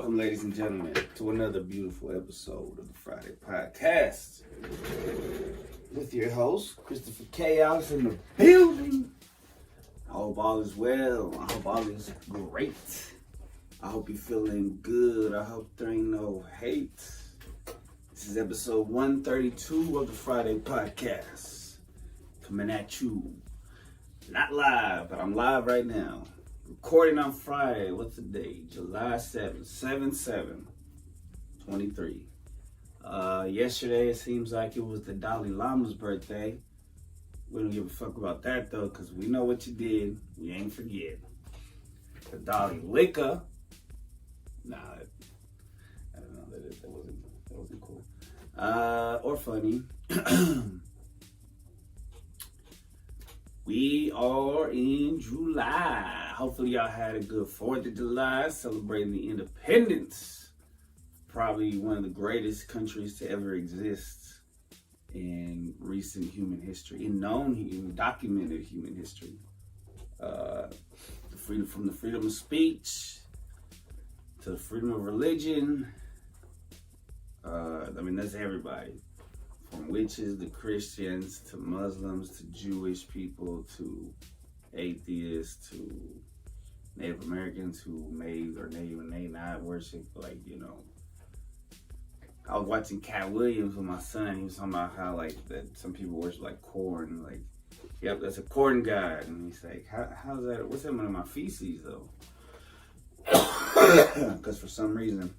Welcome, ladies and gentlemen, to another beautiful episode of the Friday Podcast with your host, Christopher Chaos, in the building. I hope all is well. I hope all is great. I hope you're feeling good. I hope there ain't no hate. This is episode 132 of the Friday Podcast. Coming at you. Not live, but I'm live right now. Recording on Friday. What's the date? July 7th. 7/7/23. Yesterday, it seems like it was the Dalai Lama's birthday. We don't give a fuck about that, though, because we know what you did. We ain't forget. The Dalai Liquor. Nah, I don't know. That wasn't cool. Or funny. We are in July. Hopefully y'all had a good 4th of July celebrating the independence. Probably one of the greatest countries to ever exist in recent human history, in documented human history. From the freedom of speech to the freedom of religion. That's everybody. From witches to Christians to Muslims to Jewish people to atheists to Native Americans who may or may not worship, I was watching Cat Williams with my son. He was talking about how that some people worship corn. Yep, that's a corn god. And he's like, how's that? What's that one of my feces though? Because for some reason,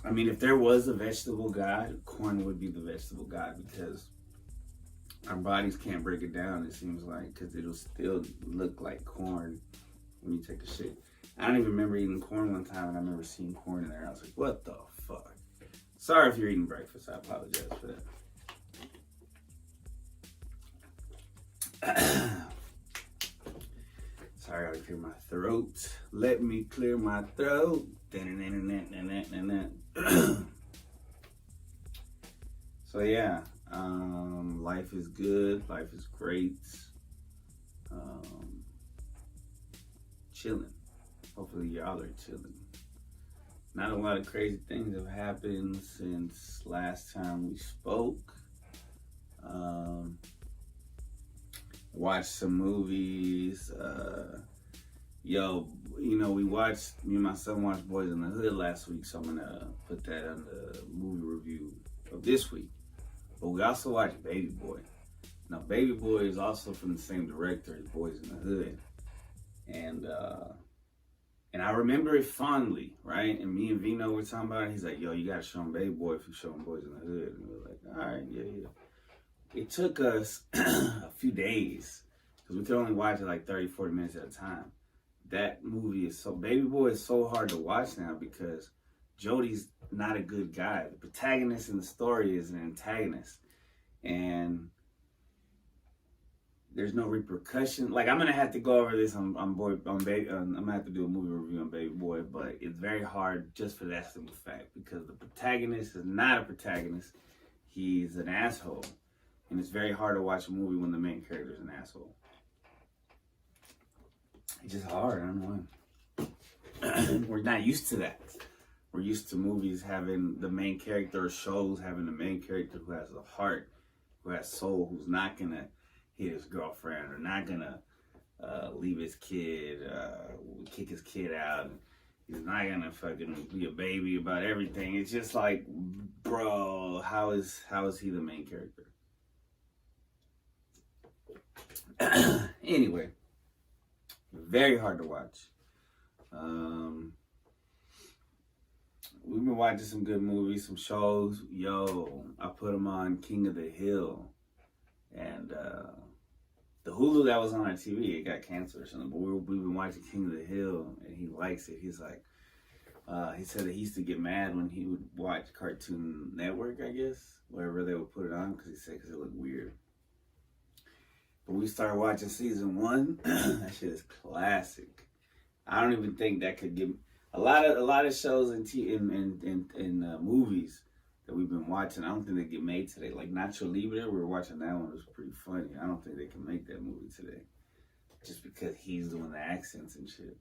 if there was a vegetable god, corn would be the vegetable god because our bodies can't break it down, it seems like, because it'll still look like corn when you take a shit. I don't even remember eating corn one time, and I remember seeing corn in there. I was like, what the fuck? Sorry if you're eating breakfast. I apologize for that. Sorry, I gotta clear my throat. Let me clear my throat. So yeah, life is good. Life is great. Chilling. Hopefully y'all are chilling. Not a lot of crazy things have happened since last time we spoke. Watched some movies. Me and my son watched Boys in the Hood last week, so I'm gonna put that on the movie review of this week. But we also watched Baby Boy. Now, Baby Boy is also from the same director as Boys in the Hood, and I remember it fondly, right? And me and Vino were talking about it. He's like, "Yo, you gotta show him Baby Boy if you show him Boys in the Hood." And we were like, "All right, yeah." It took us a few days because we could only watch it 30, 40 minutes at a time. That movie Baby Boy is so hard to watch now because Jody's not a good guy. The protagonist in the story is an antagonist. And there's no repercussion. I'm gonna have to go over this I'm gonna have to do a movie review on Baby Boy, but it's very hard just for that simple fact because the protagonist is not a protagonist. He's an asshole. And it's very hard to watch a movie when the main character is an asshole. It's just hard, I don't know. We're not used to that. We're used to movies having the main character, or shows having the main character who has a heart, who has soul, who's not gonna hit his girlfriend, or not gonna leave his kid, kick his kid out. He's not gonna fucking be a baby about everything. It's just like, bro, how is he the main character? Anyway, very hard to watch. We've been watching some good movies, some shows. Yo, I put them on King of the Hill, and the Hulu that was on our TV, it got canceled or something. But we've been watching King of the Hill, and he likes it. He's like, he said that he used to get mad when he would watch Cartoon Network, I guess, wherever they would put it on, because it looked weird. But we started watching season 1. That shit is classic. I don't even think that could get a lot of shows and movies that we've been watching. I don't think they get made today. Like Nacho Libre, we were watching that one. It was pretty funny. I don't think they can make that movie today, just because he's doing the accents and shit.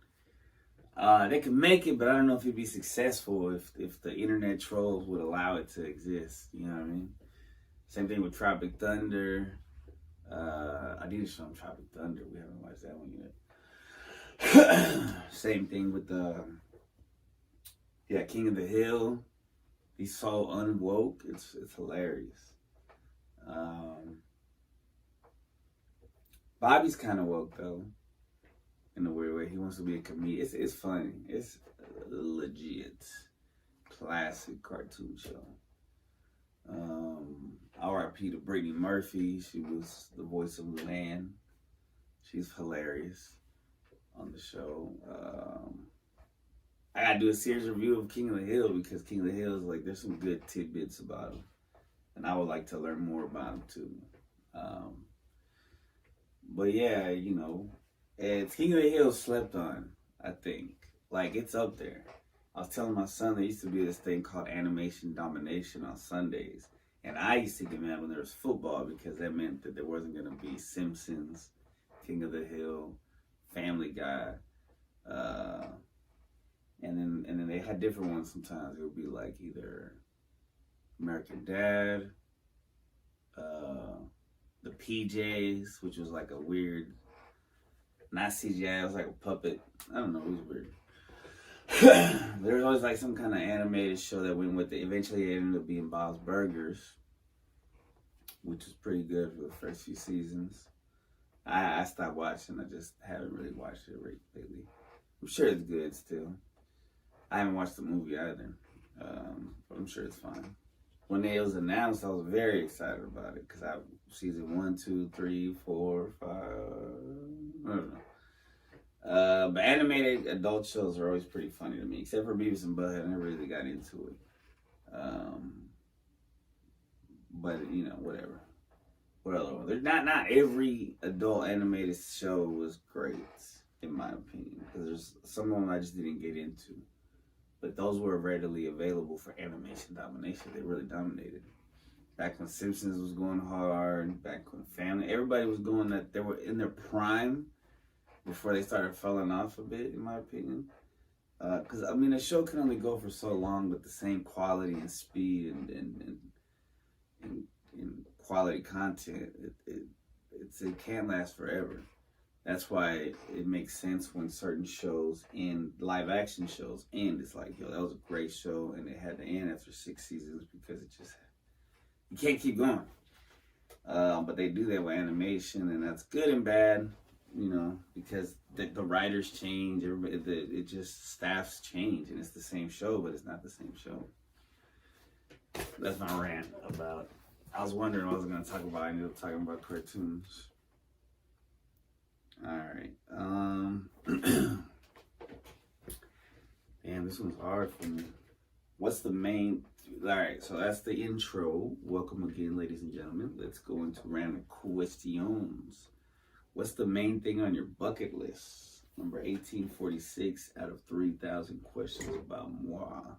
They could make it, but I don't know if it'd be successful if the internet trolls would allow it to exist. You know what I mean? Same thing with Tropic Thunder. I need to show them Tropic Thunder. We haven't watched that one yet. Same thing with King of the Hill. He's so unwoke. It's hilarious. Bobby's kind of woke though, in a weird way. He wants to be a comedian. It's funny. It's a legit classic cartoon show. R.I.P. to Brittany Murphy. She was the voice of Luann. She's hilarious on the show. I gotta do a serious review of King of the Hill because King of the Hill is like, there's some good tidbits about him, and I would like to learn more about him too. But yeah, it's King of the Hill slept on. I think like it's up there. I was telling my son there used to be this thing called Animation Domination on Sundays, and I used to get mad when there was football because that meant that there wasn't gonna be Simpsons, King of the Hill, Family Guy. And then they had different ones sometimes. It would be like either American Dad, the PJs, which was like a weird, not CGI, it was like a puppet. I don't know, it was weird. There was always like some kind of animated show that went with it. Eventually it ended up being Bob's Burgers, which was pretty good for the first few seasons. I stopped watching. I just haven't really watched it lately. I'm sure it's good still. I haven't watched the movie either, but I'm sure it's fine. When it was announced, I was very excited about it because season 1, 2, 3, 4, 5, I don't know. But animated adult shows are always pretty funny to me, except for Beavis and Butthead. I never really got into it. But whatever. What other one? There's not every adult animated show was great, in my opinion, because there's some of them I just didn't get into. But those were readily available for Animation Domination. They really dominated. Back when Simpsons was going hard, back when Family, everybody was going that they were in their prime before they started falling off a bit, in my opinion. Because a show can only go for so long with the same quality and speed and quality content. It can't last forever. That's why it makes sense when certain shows end, live action shows end. It's like, yo, that was a great show, and it had to end after 6 seasons because you can't keep going. But they do that with animation, and that's good and bad, because the writers change, staffs change, and it's the same show, but it's not the same show. That's my rant about. I was wondering what I was going to talk about. I ended up talking about cartoons. All right. Damn, this one's hard for me. What's the main? All right, so that's the intro. Welcome again, ladies and gentlemen. Let's go into random questions. What's the main thing on your bucket list? Number 1846 out of 3,000 questions about moi.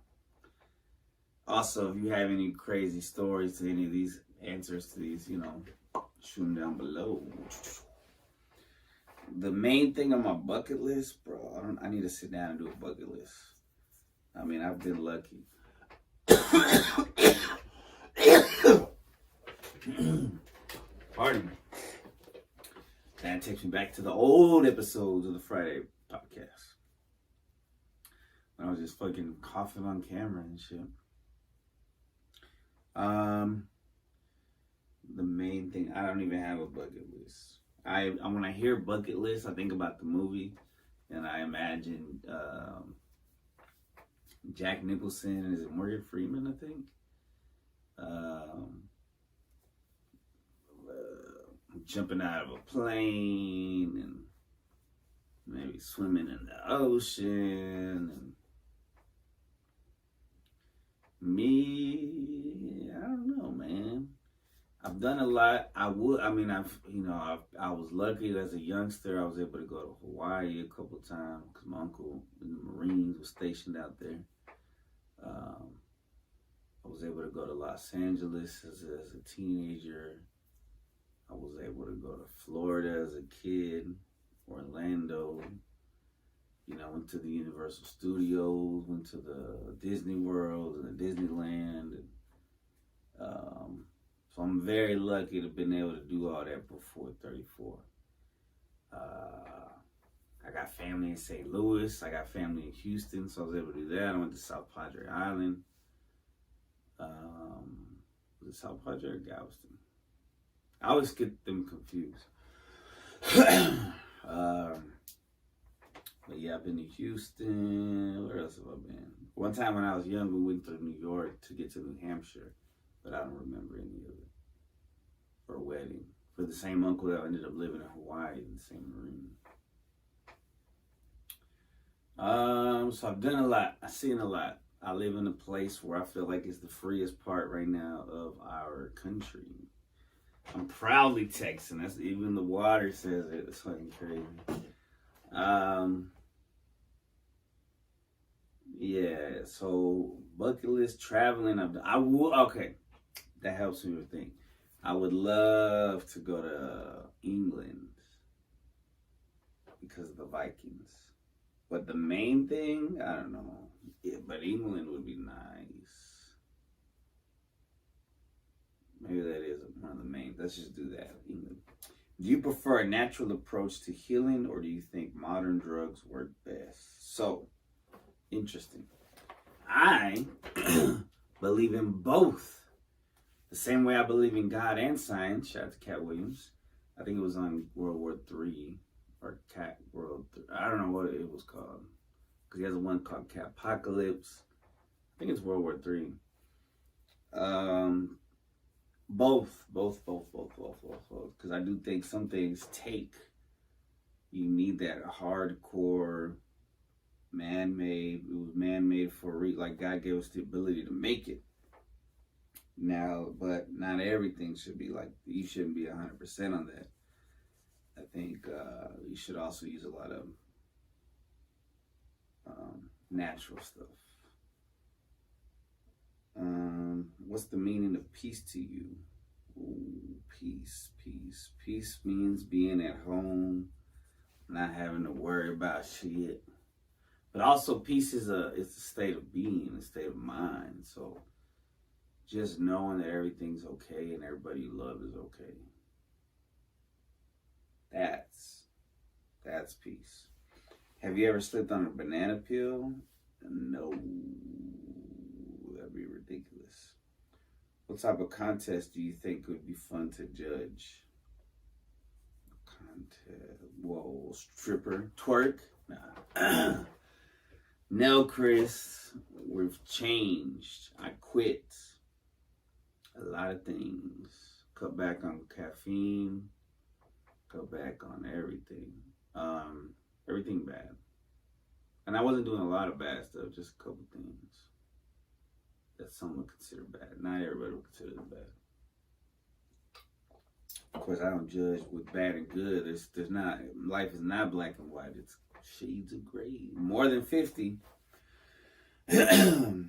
Also, if you have any crazy stories to any of these answers to these, shoot them down below. The main thing on my bucket list, bro, I need to sit down and do a bucket list. I've been lucky. Pardon me. That takes me back to the old episodes of the Friday podcast. When I was just fucking coughing on camera and shit. The main thing, I don't even have a bucket list. When I hear bucket list, I think about the movie, and I imagine Jack Nicholson, is it Morgan Freeman, I think? Jumping out of a plane and maybe swimming in the ocean. And me, I don't know, man. I've done a lot. I was lucky as a youngster. I was able to go to Hawaii a couple of times because my uncle in the Marines was stationed out there. I was able to go to Los Angeles as a teenager. I was able to go to Florida as a kid, Orlando. You know, went to the Universal Studios, went to the Disney World and the Disneyland. And, so I'm very lucky to have been able to do all that before 34. I got family in St. Louis. I got family in Houston, so I was able to do that. I went to South Padre Island. Was it South Padre or Galveston? I always get them confused. But yeah, I've been to Houston. Where else have I been? One time when I was young, we went through New York to get to New Hampshire, but I don't remember any of it. For a wedding. For the same uncle that ended up living in Hawaii in the same marine. So I've done a lot. I've seen a lot. I live in a place where I feel like it's the freest part right now of our country. I'm proudly Texan. That's even the water says it. It's fucking crazy. Yeah. So bucket list traveling. Okay. That helps me to think. I would love to go to England because of the Vikings. But the main thing, I don't know. Yeah, but England would be nice. Maybe that is one of the main. Let's just do that. England. Do you prefer a natural approach to healing, or do you think modern drugs work best? So, interesting. I believe in both. The same way I believe in God and science. Shout out to Cat Williams. I think it was on World War III. Or Cat World. I don't know what it was called. Because he has one called Cat Apocalypse. I think it's World War III. Both. Because I do think some things you need that hardcore man-made. It was man-made for like God gave us the ability to make it. Now, but not everything should be like, you shouldn't be 100% on that. I think you should also use a lot of natural stuff. What's the meaning of peace to you? Ooh, peace. Peace means being at home, not having to worry about shit. But also peace is it's a state of being, a state of mind. So just knowing that everything's okay and everybody you love is okay. That's peace. Have you ever slipped on a banana peel? No. That'd be ridiculous. What type of contest do you think would be fun to judge? Contest. Whoa, stripper. Twerk? Nah. No, Chris. We've changed. I quit. A lot of things. Cut back on caffeine. Cut back on everything. Everything bad. And I wasn't doing a lot of bad stuff, just a couple things that some would consider bad. Not everybody would consider it bad. Of course, I don't judge with bad and good. There's not, life is not black and white. It's shades of gray. More than 50. A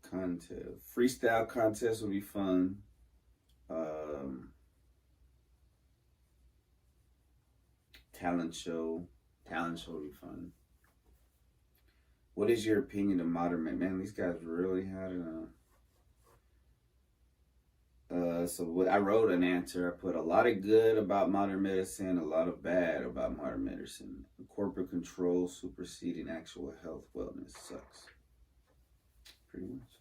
contest. Freestyle contest would be fun. Talent show would be fun. What is your opinion of modern medicine? Man, these guys really had it. So what I wrote an answer. I put a lot of good about modern medicine, a lot of bad about modern medicine. Corporate control superseding actual health wellness sucks. Pretty much.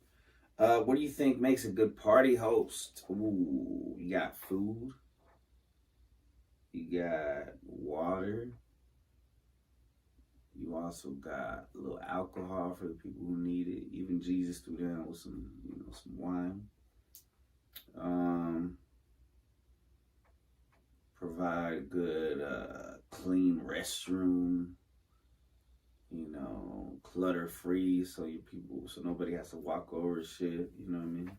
What do you think makes a good party host? Ooh, you got food. You got water. You also got a little alcohol for the people who need it. Even Jesus threw down with some wine. Provide good, clean restroom. Clutter free, so nobody has to walk over shit. You know what I mean?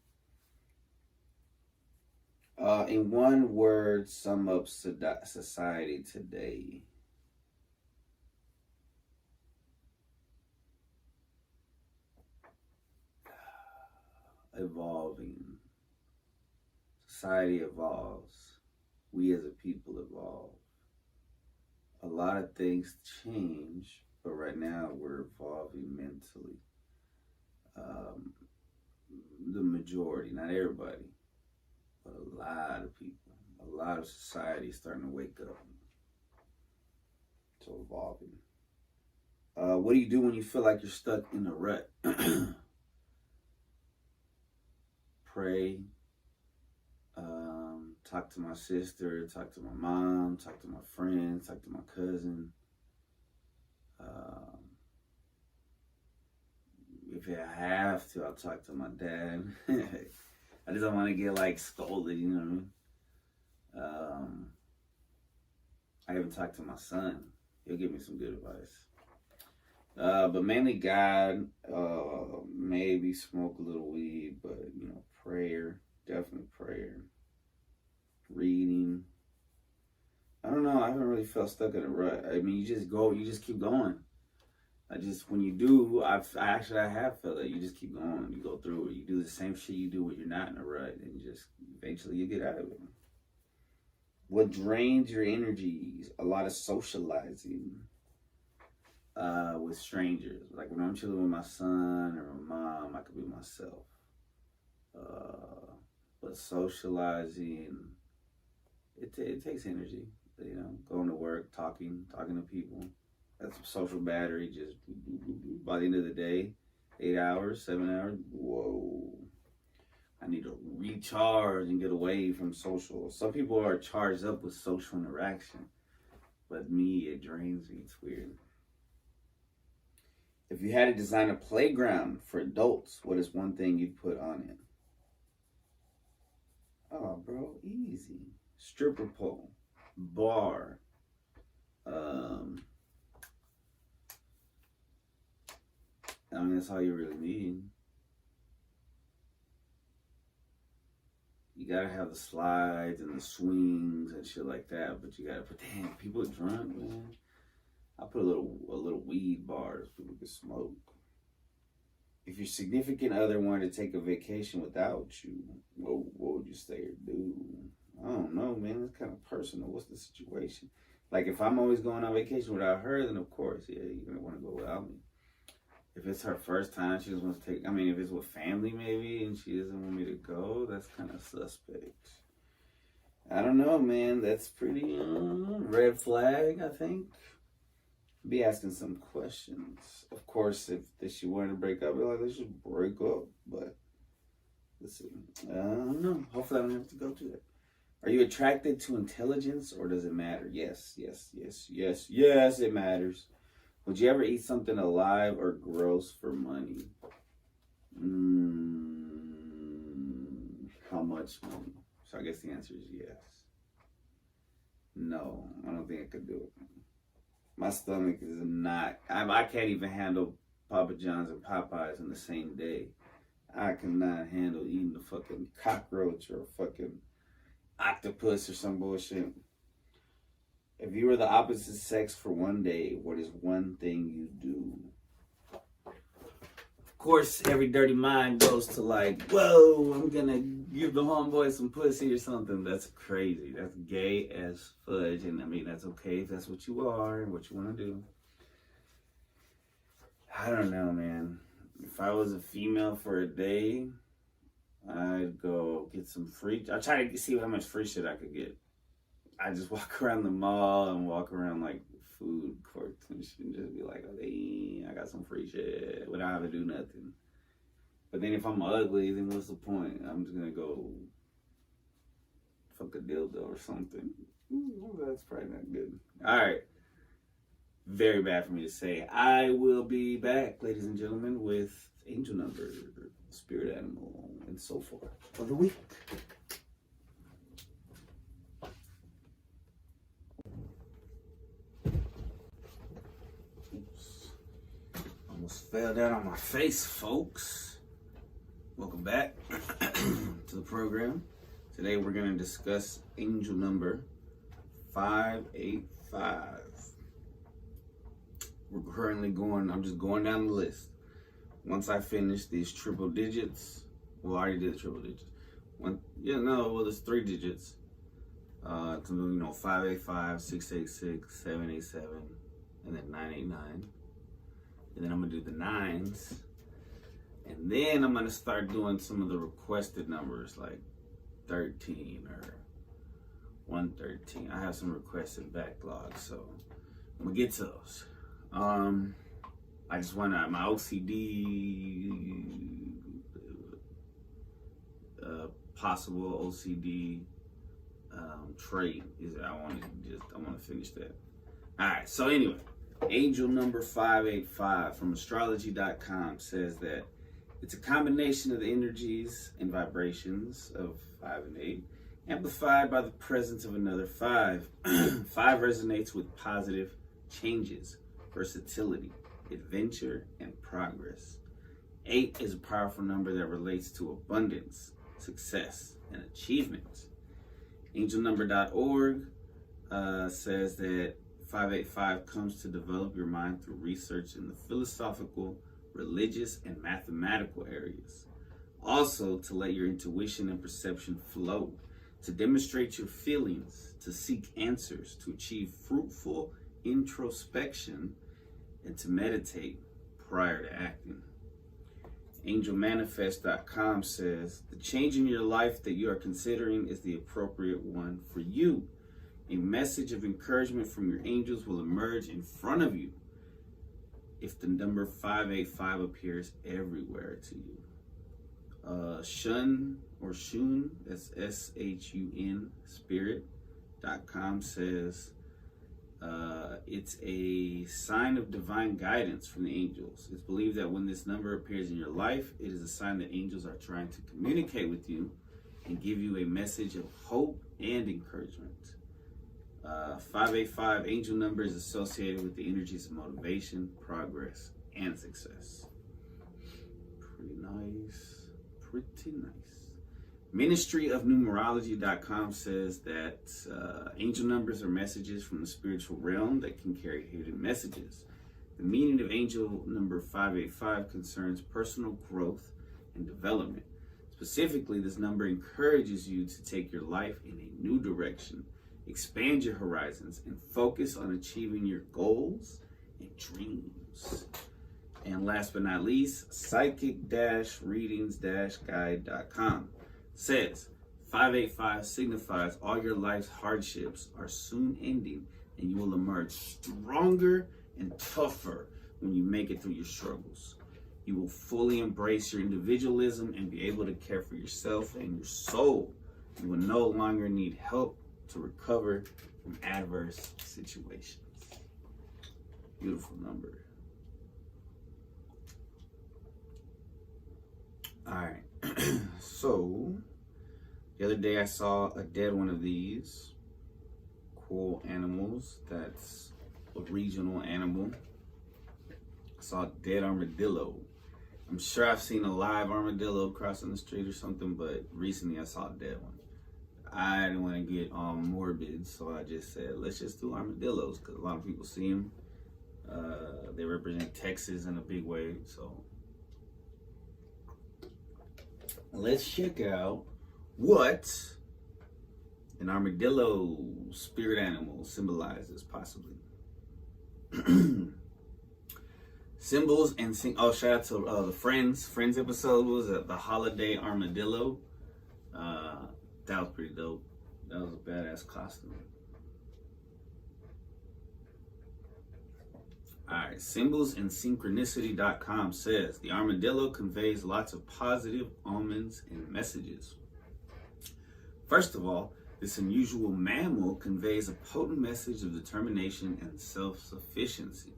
In one word, sum up society today. Evolving. Society evolves. We as a people evolve. a lot of things change, but right now we're evolving mentally. Um, the majority, not everybody, but a lot of people, a lot of society is starting to wake up. So evolving. What do you do when you feel like you're stuck in a rut? Pray. Talk to my sister. Talk to my mom. Talk to my friends. Talk to my cousin. If I have to, I'll talk to my dad. I just don't want to get like scolded, you know what I mean? I even talked to my son. He'll give me some good advice. But mainly God, maybe smoke a little weed, but you know, prayer, definitely prayer. Reading. I don't know, I haven't really felt stuck in a rut. I mean, you just keep going. When you do, I have felt that you just keep going. You go through it. You do the same shit you do when you're not in a rut, and eventually you get out of it. What drains your energies? A lot of socializing with strangers. Like when I'm chilling with my son or my mom, I could be myself. But socializing, it takes energy. You know, going to work, talking to people. That's a social battery. Just by the end of the day, 8 hours, 7 hours. Whoa. I need to recharge and get away from social. Some people are charged up with social interaction, but me, it drains me. It's weird. If you had to design a playground for adults, what is one thing you'd put on it? Oh, bro, easy. Stripper pole, bar, I mean, that's all you really need. You gotta have the slides and the swings and shit like that, but you gotta put, damn, people are drunk, man. I put a little weed bars so people can smoke. If your significant other wanted to take a vacation without you, what would you say or do? I don't know, man. It's kind of personal. What's the situation? Like, if I'm always going on vacation without her, then of course, yeah, you're gonna want to go without me. If it's her first time, she just wants to take, I mean, if it's with family maybe and she doesn't want me to go, that's kind of suspect. I don't know, man. That's pretty red flag, I think. Be asking some questions. Of course, if she wanted to break up, I'd be like, let's just break up. But, let's see. I don't know. Hopefully I don't have to go through that. Are you attracted to intelligence or does it matter? Yes, it matters. Would you ever eat something alive or gross for money? How much money? So I guess the answer is yes. No, I don't think I could do it. My stomach is not, I can't even handle Papa John's and Popeyes in the same day. I cannot handle eating a fucking cockroach or a fucking octopus or some bullshit. If you were the opposite sex for one day, what is one thing you do? Of course, every dirty mind goes to like, whoa, I'm gonna give the homeboy some pussy or something. That's crazy. That's gay as fudge. And I mean, that's okay if that's what you are and what you want to do. I don't know, man. If I was a female for a day, I'd go get some free. I try to see how much free shit I could get. I just walk around the mall and walk around like food courts and shit and just be like, oh, hey, I got some free shit without having to do nothing. But then if I'm ugly, then what's the point? I'm just gonna go fuck a dildo or something. That's probably not good. All right. Very bad for me to say. I will be back, ladies and gentlemen, with angel number, spirit animal, and so forth for the week. Almost fell down on my face, folks. Welcome back to the program. Today we're going to discuss angel number 585. We're currently I'm just going down the list. Once I finish these triple digits, well, I already did the triple digits. There's 3 digits. You know, 585, 686, 787, and then 989. And then I'm gonna do the nines. And then I'm gonna start doing some of the requested numbers like 13 or 113. I have some requested backlogs, so I'm gonna get to those. I just wanna, my OCD, possible OCD trait is I want to finish that. All right. So anyway, angel number 585 from astrology.com says that it's a combination of the energies and vibrations of 5 and 8, amplified by the presence of another 5. 5 resonates with positive changes, versatility, adventure, and progress. 8 is a powerful number that relates to abundance, success, and achievement. Angelnumber.org says that 585 comes to develop your mind through research in the philosophical, religious, and mathematical areas. Also, to let your intuition and perception flow, to demonstrate your feelings, to seek answers, to achieve fruitful introspection, and to meditate prior to acting. AngelManifest.com says, the change in your life that you are considering is the appropriate one for you. A message of encouragement from your angels will emerge in front of you if the number 585 appears everywhere to you. Shun, that's S-H-U-N, spirit.com says, it's a sign of divine guidance from the angels. It's believed that when this number appears in your life, it is a sign that angels are trying to communicate with you and give you a message of hope and encouragement. 585 angel number is associated with the energies of motivation, progress, and success. Pretty nice. Pretty nice. Ministryofnumerology.com says that angel numbers are messages from the spiritual realm that can carry hidden messages. The meaning of angel number 585 concerns personal growth and development. Specifically, this number encourages you to take your life in a new direction, expand your horizons, and focus on achieving your goals and dreams. And last but not least, psychic-readings-guide.com says 585 signifies all your life's hardships are soon ending and you will emerge stronger and tougher when you make it through your struggles. You will fully embrace your individualism and be able to care for yourself and your soul. You will no longer need help to recover from adverse situations. Beautiful number. All right. So, the other day I saw a dead one of these cool animals. That's a regional animal. I saw a dead armadillo. I'm sure I've seen a live armadillo crossing the street or something, but recently I saw a dead one. I didn't want to get morbid, so I just said, let's just do armadillos, because a lot of people see them. They represent Texas in a big way, so let's check out what an armadillo spirit animal symbolizes, possibly. Symbols and shout out to the Friends episode was the holiday armadillo. That was pretty dope. That was a badass costume. Alright, symbolsandsyncronicity.com says the armadillo conveys lots of positive omens and messages. First of all, this unusual mammal conveys a potent message of determination and self-sufficiency.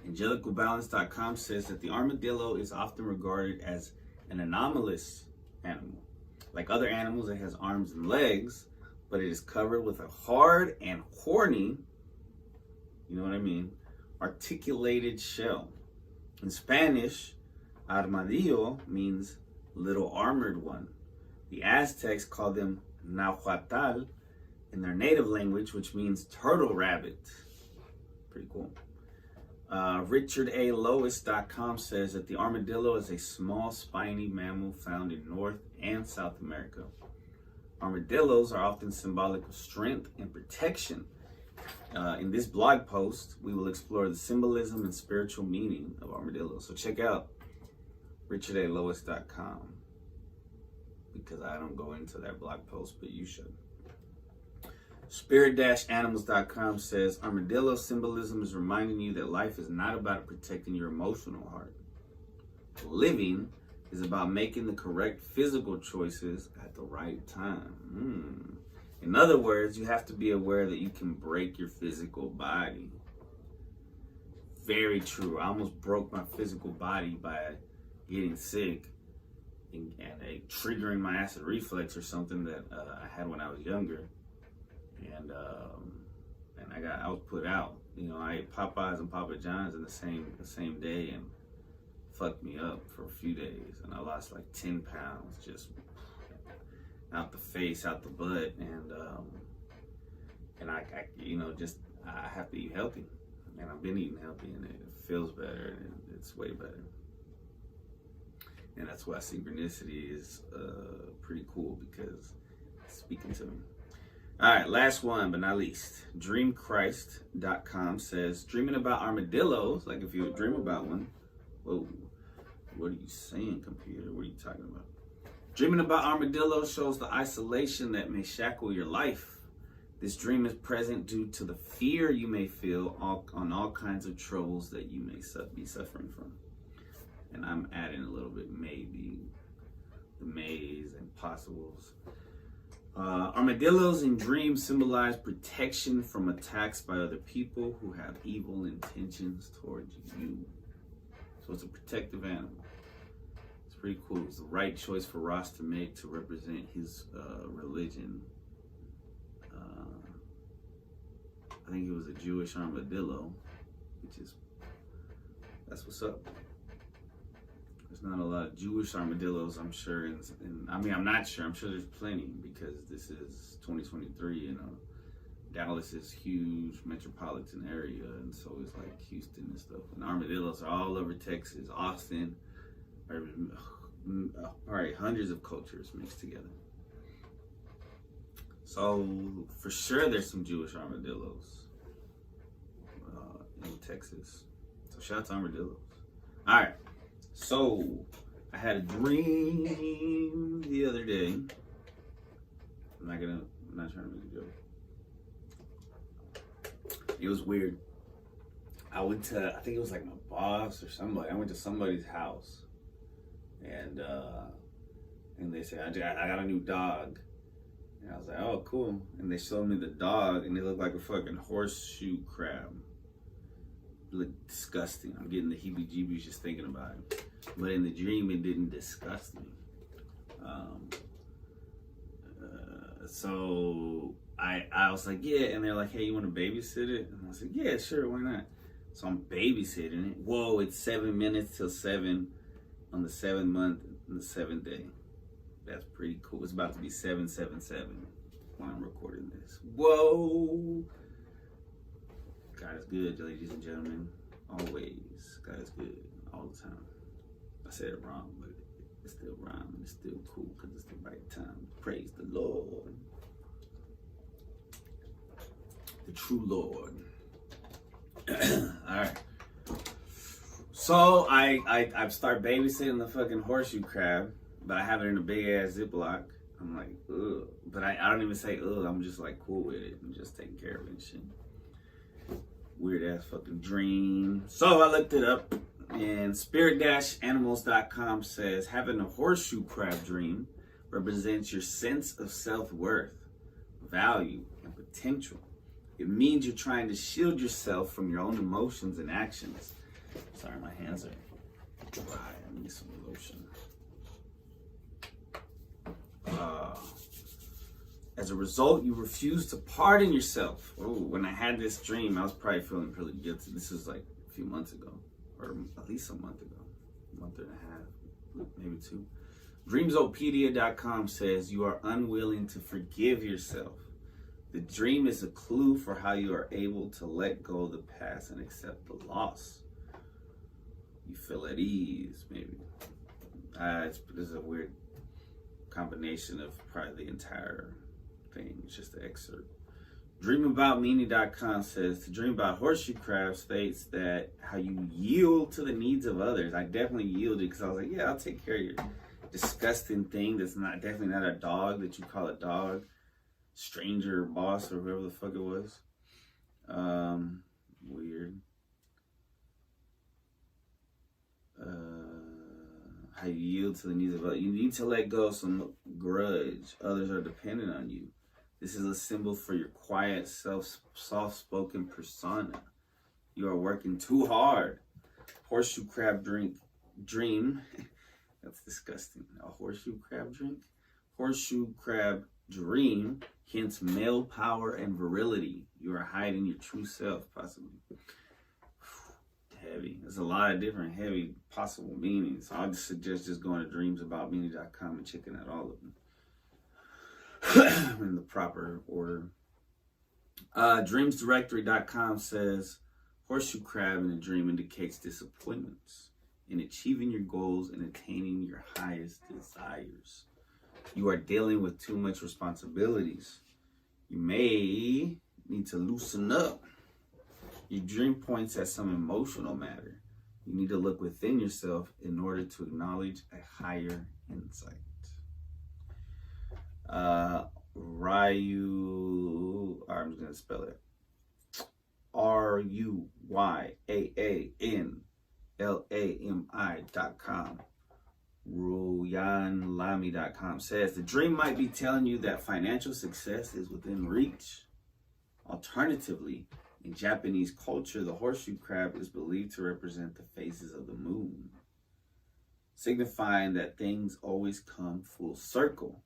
Angelicalbalance.com says that the armadillo is often regarded as an anomalous animal. Like other animals, it has arms and legs, but it is covered with a hard and horny, you know what I mean, articulated shell. In Spanish, armadillo means little armored one. The Aztecs called them nahuatl in their native language, which means turtle rabbit. Pretty cool. RichardALois.com says that the armadillo is a small spiny mammal found in North and South America. Armadillos are often symbolic of strength and protection. In this blog post, we will explore the symbolism and spiritual meaning of armadillos. So check out richardalois.com, because I don't go into that blog post, but you should. Spirit-animals.com says, armadillo symbolism is reminding you that life is not about protecting your emotional heart. Living is about making the correct physical choices at the right time. In other words, you have to be aware that you can break your physical body. Very true. I almost broke my physical body by getting sick and triggering my acid reflux or something that I had when I was younger. And I was put out. You know, I ate Popeyes and Papa John's in the same day, and fucked me up for a few days. And I lost like 10 pounds just out the face, out the butt, and I have to eat healthy, and I've been eating healthy, and it feels better, and it's way better. And that's why synchronicity is pretty cool, because it's speaking to me. All right, last one but not least. Dreamchrist.com says, dreaming about armadillos, like if you would dream about one. Whoa, what are you saying, computer? What are you talking about? Dreaming about armadillos shows the isolation that may shackle your life. This dream is present due to the fear you may feel on all kinds of troubles that you may be suffering from. And I'm adding a little bit, maybe, the maze and possibles. Armadillos in dreams symbolize protection from attacks by other people who have evil intentions towards you. So it's a protective animal. It's pretty cool. It's the right choice for Ross to make to represent his religion. I think it was a Jewish armadillo, that's what's up. There's not a lot of Jewish armadillos, I'm sure. I'm not sure. I'm sure there's plenty, because this is 2023, you know. Dallas is huge metropolitan area, and so is like Houston and stuff. And armadillos are all over Texas, Austin, probably hundreds of cultures mixed together. So for sure there's some Jewish armadillos in Texas. So shout out to armadillos. All right. So I had a dream the other day. I'm not trying to make a joke. It was weird. I think it was like my boss or somebody. I went to somebody's house, and they said, I got a new dog. And I was like, oh, cool. And they showed me the dog, and it looked like a fucking horseshoe crab. It looked disgusting. I'm getting the heebie-jeebies just thinking about it. But in the dream, it didn't disgust me. So I was like, yeah. And they're like, hey, you want to babysit it? And I was like, yeah, sure, why not? So I'm babysitting it. Whoa, it's 7 minutes till 7 on the 7th month and the 7th day. That's pretty cool. It's about to be 777 when I'm recording this. Whoa. God is good, ladies and gentlemen. Always. God is good all the time. I said it wrong, but it's still rhyme and it's still cool because it's the right time. Praise the Lord. The true Lord. All right. So I start babysitting the fucking horseshoe crab, but I have it in a big ass Ziploc. I'm like, ugh. But I don't even say ugh. I'm just like cool with it. I'm just taking care of it and shit. Weird ass fucking dream. So I looked it up, and spirit-animals.com says having a horseshoe crab dream represents your sense of self-worth, value, and potential. It means you're trying to shield yourself from your own emotions and actions. Sorry, my hands are dry. I need some lotion. As a result, you refuse to pardon yourself. Oh, when I had this dream, I was probably feeling really guilty. This was like a few months ago, or at least a month ago, a month and a half, maybe 2. Dreamsopedia.com says you are unwilling to forgive yourself. The dream is a clue for how you are able to let go of the past and accept the loss. You feel at ease, maybe. This is a weird combination of probably the entire thing. It's just an excerpt. DreamAboutMeaning.com says, to dream about horseshoe crab states that how you yield to the needs of others. I definitely yielded because I was like, yeah, I'll take care of your disgusting thing that's not definitely not a dog that you call a dog, stranger, boss, or whoever the fuck it was. Weird. How you yield to the needs of others. You need to let go of some grudge. Others are dependent on you. This is a symbol for your quiet, soft-spoken persona. You are working too hard. Horseshoe crab dream. That's disgusting. A horseshoe crab drink? Horseshoe crab dream hints male power and virility. You are hiding your true self, possibly. Heavy. There's a lot of different heavy possible meanings. So I'll just suggest just going to dreamsaboutmeaning.com and checking out all of them in the proper order. Dreamsdirectory.com says, horseshoe crab in a dream indicates disappointments in achieving your goals and attaining your highest desires. You are dealing with too much responsibilities. You may need to loosen up. Your dream points at some emotional matter. You need to look within yourself in order to acknowledge a higher insight. I'm just going to spell it. RUYAANLAMI.com. RuyanLami.com says, the dream might be telling you that financial success is within reach. Alternatively, in Japanese culture, the horseshoe crab is believed to represent the phases of the moon, signifying that things always come full circle.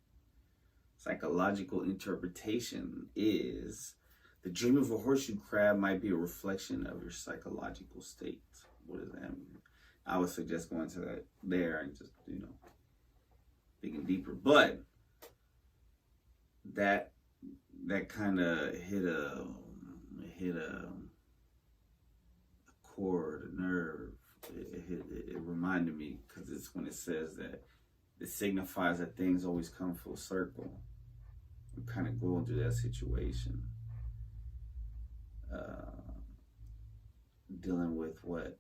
Psychological interpretation is the dream of a horseshoe crab might be a reflection of your psychological state. What does that mean? I would suggest going to that there and just, digging deeper. But that kind of hit a chord, a nerve. It reminded me, because it's when it says that it signifies that things always come full circle. I'm kind of going through that situation, dealing with what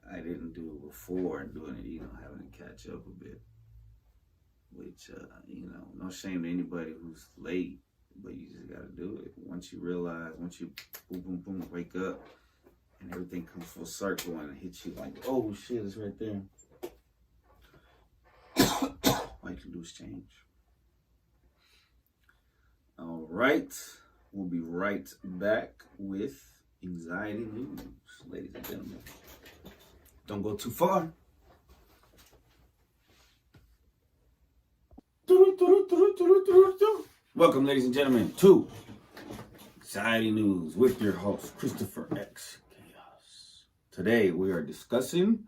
I didn't do before and doing it, having to catch up a bit, which, no shame to anybody who's late, but you just got to do it. Once you realize, once you boom, wake up and everything comes full circle and it hits you like, oh shit, it's right there. Like loose change. All right. We'll be right back with anxiety news, ladies and gentlemen. Don't go too far. Welcome, ladies and gentlemen, to Anxiety News with your host, Christopher X Chaos. Today, we are discussing,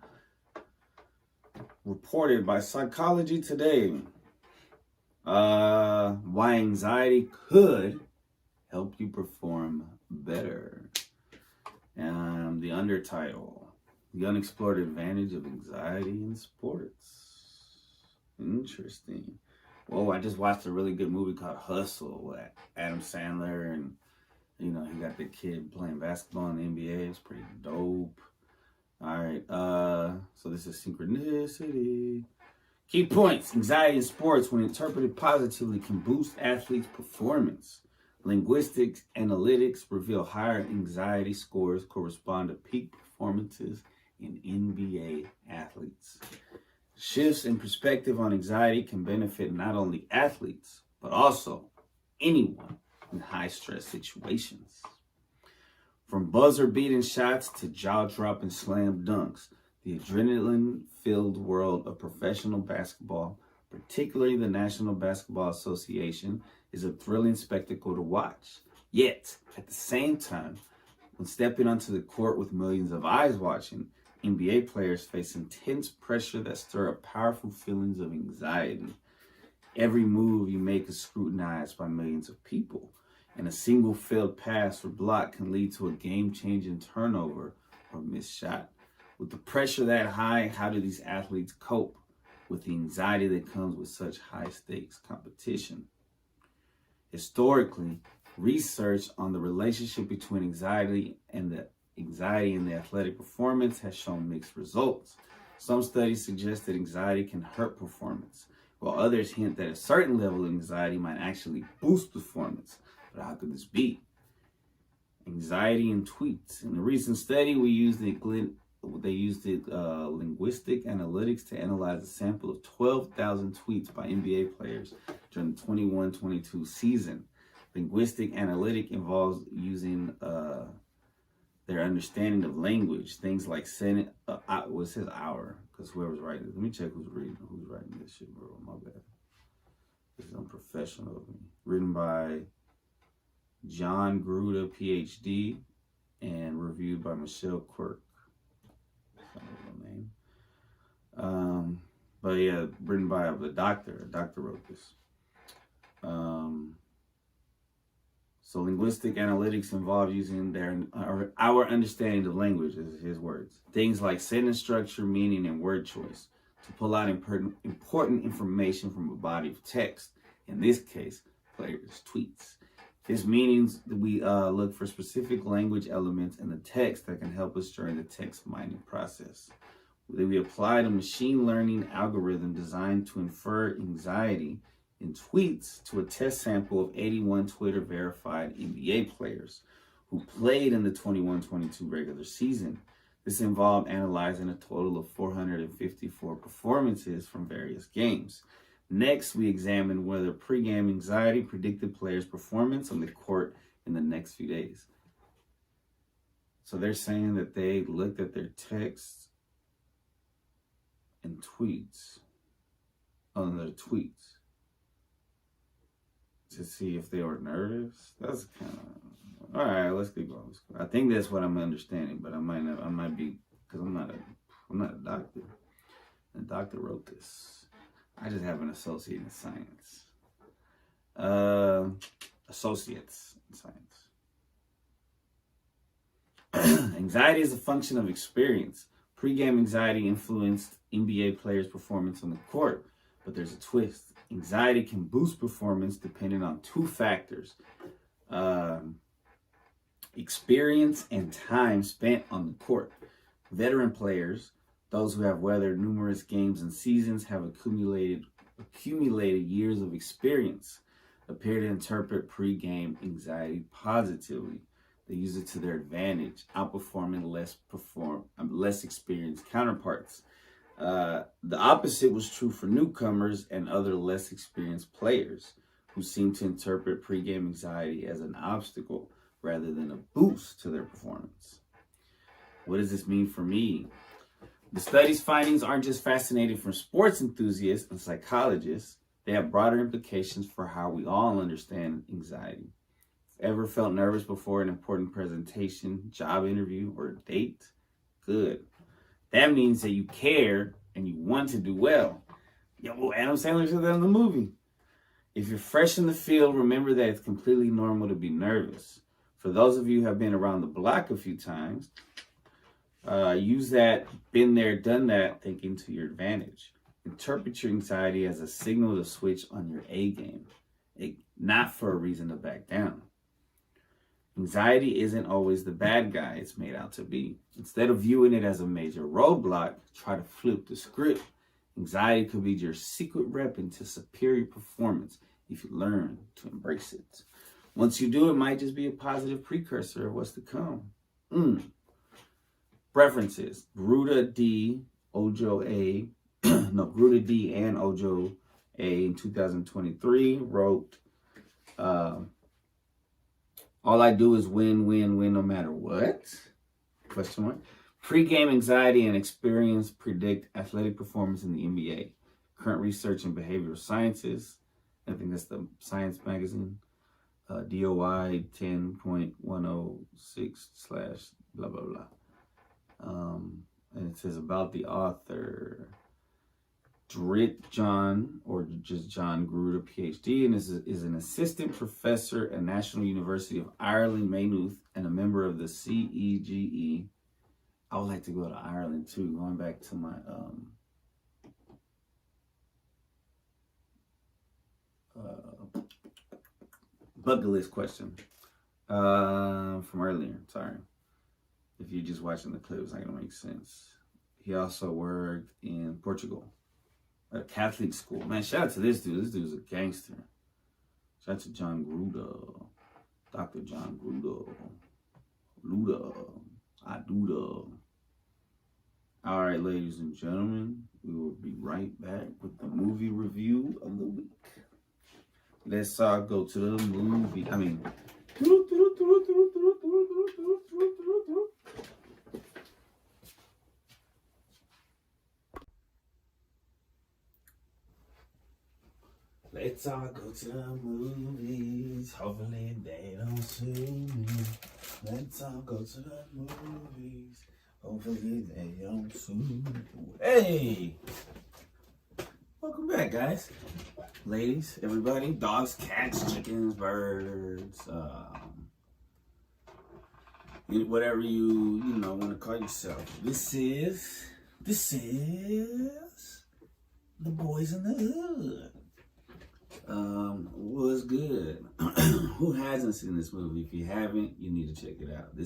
reported by Psychology Today, why anxiety could help you perform better. And the undertitle, the unexplored advantage of anxiety in sports. Interesting. Well, I just watched a really good movie called Hustle with Adam Sandler, and he got the kid playing basketball in the NBA. It's pretty dope. All right, so this is synchronicity. Key points: anxiety in sports, when interpreted positively, can boost athletes' performance. Linguistics analytics reveal higher anxiety scores correspond to peak performances in NBA athletes. Shifts in perspective on anxiety can benefit not only athletes, but also anyone in high-stress situations. From buzzer-beating shots to jaw-dropping slam dunks, the adrenaline-filled world of professional basketball, particularly the National Basketball Association, is a thrilling spectacle to watch. Yet, at the same time, when stepping onto the court with millions of eyes watching, NBA players face intense pressure that stir up powerful feelings of anxiety. Every move you make is scrutinized by millions of people, and a single failed pass or block can lead to a game-changing turnover or missed shot. With the pressure that high, how do these athletes cope? with the anxiety that comes with such high stakes competition. Historically, research on the relationship between anxiety and the athletic performance has shown mixed results. Some studies suggest that anxiety can hurt performance, while others hint that a certain level of anxiety might actually boost performance. But how could this be? Anxiety and tweets. In a recent study, they used linguistic analytics to analyze a sample of 12,000 tweets by NBA players during the 21-22 season. Linguistic analytic involves using their understanding of language, things like sentence. It says our, because whoever's writing this. Let me check who's writing this shit, bro. My bad. This is unprofessional of me. Written by John Gruda, PhD, and reviewed by Michelle Quirk. That's not a real name. But yeah, written by a doctor. A doctor wrote this. So linguistic analytics involve using our understanding of language, is his words. Things like sentence structure, meaning, and word choice to pull out important information from a body of text. In this case, players' tweets. This means that we look for specific language elements in the text that can help us during the text mining process. We applied a machine learning algorithm designed to infer anxiety in tweets to a test sample of 81 Twitter verified NBA players who played in the 21-22 regular season. This involved analyzing a total of 454 performances from various games. Next, we examined whether pre-game anxiety predicted players' performance on the court in the next few days. So they're saying that they looked at their texts and tweets, on their tweets, to see if they were nervous. That's kind of, all right, let's keep going. I think that's what I'm understanding, but I might be, because I'm not a doctor. The doctor wrote this. I just have an associate in science. Associates in science. Anxiety is a function of experience. Pre-game anxiety influenced NBA players' performance on the court, but there's a twist. Anxiety can boost performance depending on two factors: experience and time spent on the court. Veteran players, those who have weathered numerous games and seasons, have accumulated years of experience, appear to interpret pre-game anxiety positively. They use it to their advantage, outperforming less experienced counterparts. The opposite was true for newcomers and other less experienced players, who seem to interpret pre-game anxiety as an obstacle rather than a boost to their performance. What does this mean for me? The study's findings aren't just fascinating for sports enthusiasts and psychologists. They have broader implications for how we all understand anxiety. Ever felt nervous before an important presentation, job interview, or a date? Good. That means that you care and you want to do well. Yeah, well, Adam Sandler said that in the movie. If you're fresh in the field, remember that it's completely normal to be nervous. For those of you who have been around the block a few times, use that been there, done that thinking to your advantage. Interpret your anxiety as a signal to switch on your A game, not for a reason to back down. Anxiety isn't always the bad guy it's made out to be. Instead of viewing it as a major roadblock, try to flip the script. Anxiety could be your secret weapon to superior performance if you learn to embrace it. Once you do, it might just be a positive precursor of what's to come. References: Gruda D, Ojo A, Gruda D and Ojo A in 2023 wrote, all I do is win, win, win no matter what? Question mark. Pre-game anxiety and experience predict athletic performance in the NBA. Current research in behavioral sciences. I think that's the Science magazine. DOI 10.106/ blah, blah, blah. And it says about the author, Drit John, or just John Gruder, PhD, and is an assistant professor at National University of Ireland, Maynooth, and a member of the CEGE. I would like to go to Ireland too, going back to my Bucket list question from earlier. Sorry. If you're just watching the clip, it's not going to make sense. He also worked in Portugal at a Catholic school. Man, shout out to this dude. This dude's a gangster. Shout out to John Gruda. Dr. John Gruda. Luda. Aduda. All right, ladies and gentlemen, we will be right back with the movie review of the week. Let's go to the movie. Let's all go to the movies. Hopefully they don't sue me. Let's all go to the movies. Hopefully they don't sue me. Hey! Welcome back, guys. Ladies, everybody, dogs, cats, chickens, birds, whatever you want to call yourself. This is the Boys in the Hood. Was good. Who hasn't seen this movie? If you haven't, you need to check it out. I'm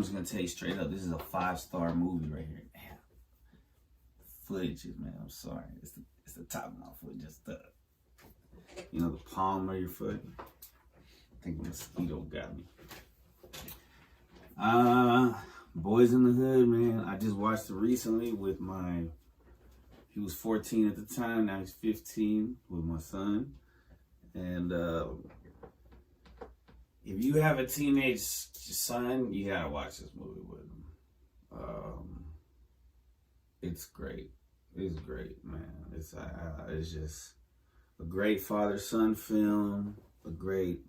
just gonna tell you straight up, this is a 5-star movie right here. Damn. Footage, man, I'm sorry. It's the top of my foot, just the palm of your foot. I think a mosquito got me. Boys in the Hood, man. I just watched it recently with he was 14 at the time, now he's 15 with my son. And if you have a teenage son, you gotta watch this movie with him. It's great. It's great, man. It's just a great father-son film, a great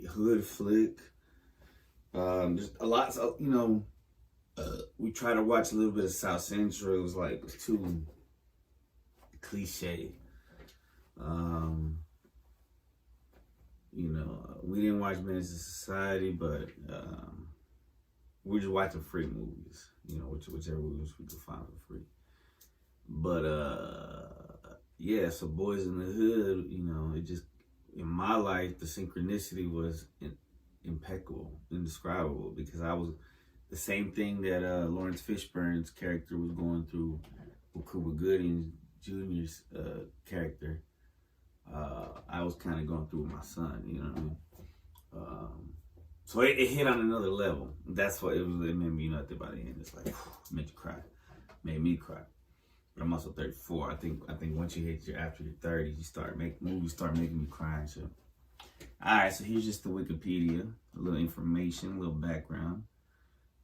hood flick. Just a lot, we try to watch a little bit of South Central. It was too cliche. We didn't watch Menace to Society, but we're just watching free movies, whichever movies we could find for free. But so Boys in the Hood, it just, in my life, the synchronicity was impeccable, indescribable, because I was the same thing that Lawrence Fishburne's character was going through with Cuba Gooding Jr.'s character. I was kind of going through with my son, you know what I mean? So it hit on another level. That's what it made me nothing by the end. It's like, it made you cry. Made me cry. But I'm also 34. I think once you hit after your 30s, movies start making you cry and shit. Alright, so here's just the Wikipedia, a little information, a little background.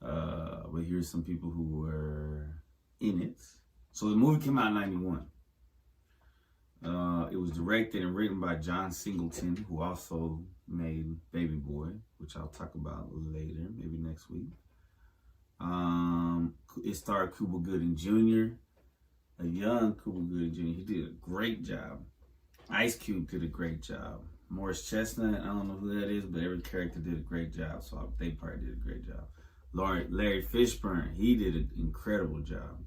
But here's some people who were in it. So the movie came out in 91. It was directed and written by John Singleton, who also made Baby Boy, which I'll talk about later, maybe next week. It starred Cuba Gooding Jr., a young Cuba Gooding Jr. He did a great job. Ice Cube did a great job. Morris Chestnut, I don't know who that is, but every character did a great job, so they probably did a great job. Larry Fishburne, he did an incredible job.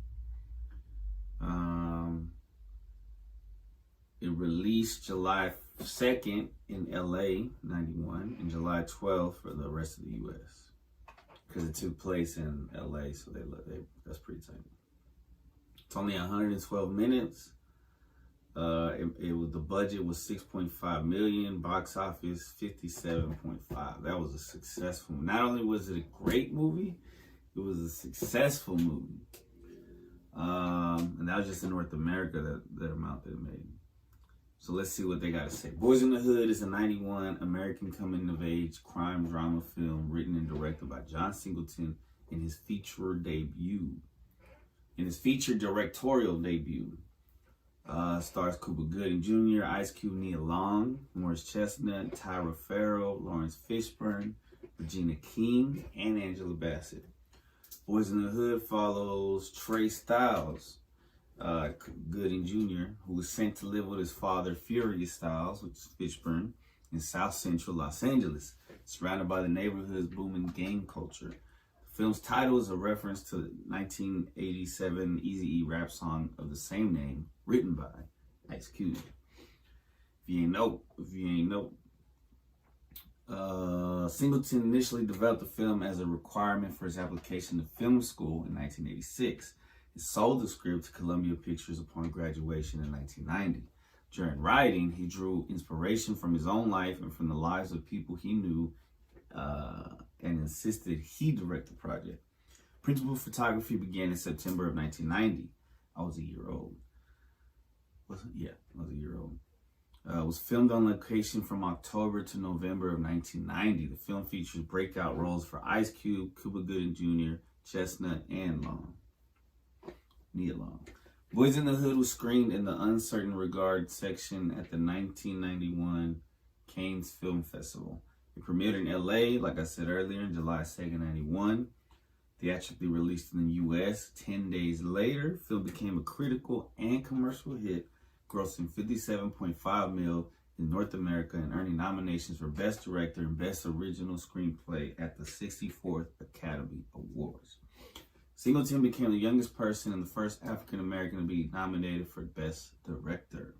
It released July 2nd in LA, 91, and July 12th for the rest of the US. Because it took place in LA, so that's pretty tight. It's only 112 minutes. The budget was $6.5 million, box office $57.5. That was a successful. Not only was it a great movie, it was a successful movie. And that was just in North America, that amount that it made. So let's see what they got to say. Boys in the Hood is a 91 American coming-of-age crime drama film written and directed by John Singleton in his feature directorial debut. Stars Cuba Gooding Jr., Ice Cube, Nia Long, Morris Chestnut, Tyra Farrell, Lawrence Fishburne, Regina King, and Angela Bassett. Boys in the Hood follows Trey Styles, Gooding Jr., who was sent to live with his father, Furious Styles, which is Fishburne, in South Central Los Angeles, surrounded by the neighborhood's booming gang culture. The film's title is a reference to the 1987 Eazy-E rap song of the same name, written by Ice Cube. If If you ain't know, Singleton initially developed the film as a requirement for his application to film school in 1986. He sold the script to Columbia Pictures upon graduation in 1990. During writing, he drew inspiration from his own life and from the lives of people he knew, and insisted he direct the project. Principal photography began in September of 1990. I was a year old. I was a year old. Was filmed on location from October to November of 1990. The film features breakout roles for Ice Cube, Cuba Gooding Jr., Chestnut, and Nia Long. Boys in the Hood was screened in the Uncertain Regard section at the 1991 Cannes Film Festival. It premiered in LA, like I said earlier, on July 2nd, 91. Theatrically released in the US 10 days later, the film became a critical and commercial hit, grossing $57.5 million in North America and earning nominations for Best Director and Best Original Screenplay at the 64th Academy Awards. Singleton became the youngest person and the first African American to be nominated for Best Director,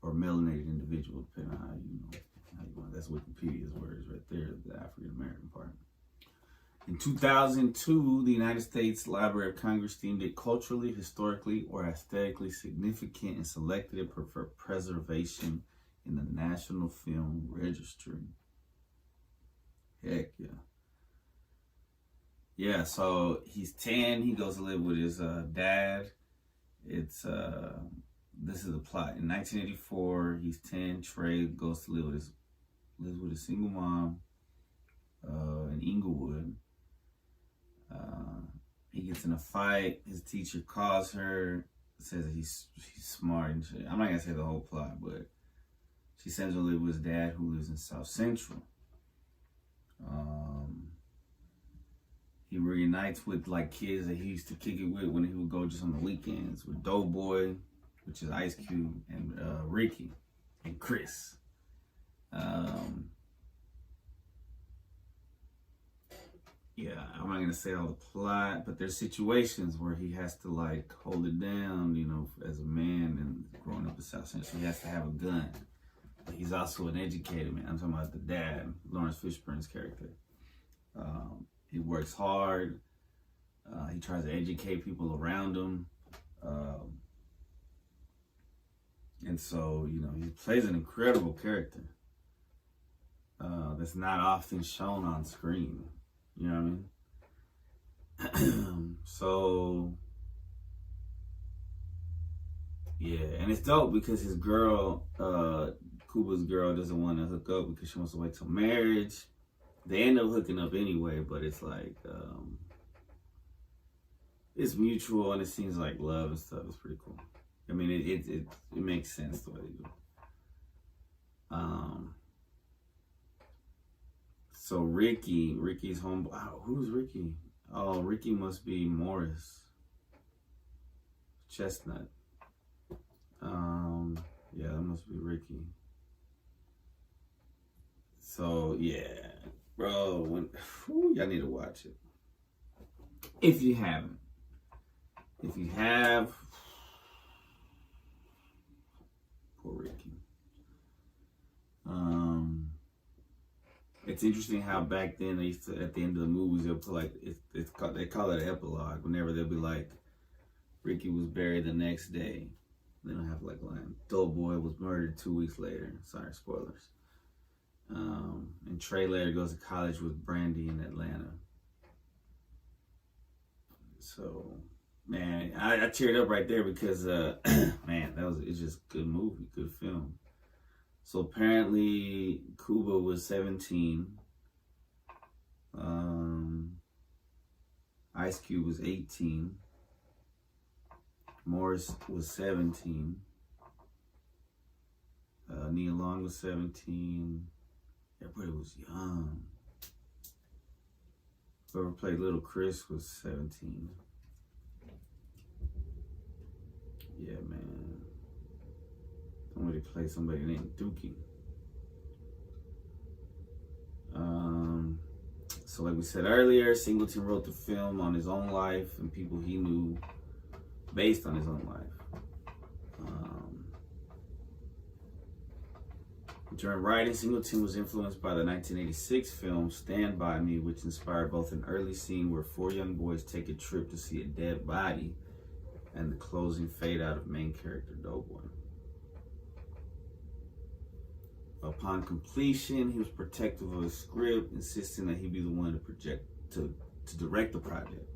or melanated individual, depending on how you want. That's Wikipedia's words right there, the African American part. In 2002, the United States Library of Congress deemed it culturally, historically, or aesthetically significant and selected it for preservation in the National Film Registry. Heck yeah. Yeah, so he's 10. He goes to live with his dad. This is the plot. In 1984, he's 10. Trey goes to lives with a single mom in Inglewood. He gets in a fight. His teacher calls her, says that he's smart and shit. I'm not gonna say the whole plot, but she sends him to live with his dad, who lives in South Central. He reunites with like kids that he used to kick it with when he would go just on the weekends, with Doughboy, which is Ice Cube, and Ricky and Chris. Yeah, I'm not gonna say all the plot, but there's situations where he has to like hold it down, you know, as a man and growing up in South Central, he has to have a gun. But he's also an educated man. I'm talking about the dad, Lawrence Fishburne's character. He works hard. He tries to educate people around him. And so, you know, he plays an incredible character that's not often shown on screen. You know what I mean? So, yeah. And it's dope because his girl, Cuba's girl, doesn't want to hook up because she wants to wait till marriage. They end up hooking up anyway, but it's like, it's mutual and it seems like love and stuff. It's pretty cool. I mean, it makes sense the way they do. So Ricky's home. Wow, who's Ricky? Oh, Ricky must be Morris Chestnut. Yeah, that must be Ricky. So yeah, bro, y'all need to watch it if you haven't. If you have, poor Ricky. It's interesting how back then they used to, at the end of the movies, they'll put like they call it an epilogue. Whenever they'll be like, Ricky was buried the next day. They don't have like line. Doughboy was murdered 2 weeks later. Sorry, spoilers. And Trey later goes to college with Brandy in Atlanta. So, man, I cheered up right there because, man, it's just a good movie, good film. So apparently, Cuba was 17. Ice Cube was 18. Morris was 17. Nia Long was 17. Everybody was young. Whoever played Little Chris was 17. Yeah, man. Somebody played somebody named Dookie. So like we said earlier, Singleton wrote the film on his own life and people he knew, based on his own life. During writing, Singleton was influenced by the 1986 film Stand By Me, which inspired both an early scene where 4 young boys take a trip to see a dead body and the closing fade out of main character Doughboy. Upon completion, he was protective of his script, insisting that he be the one to direct the project.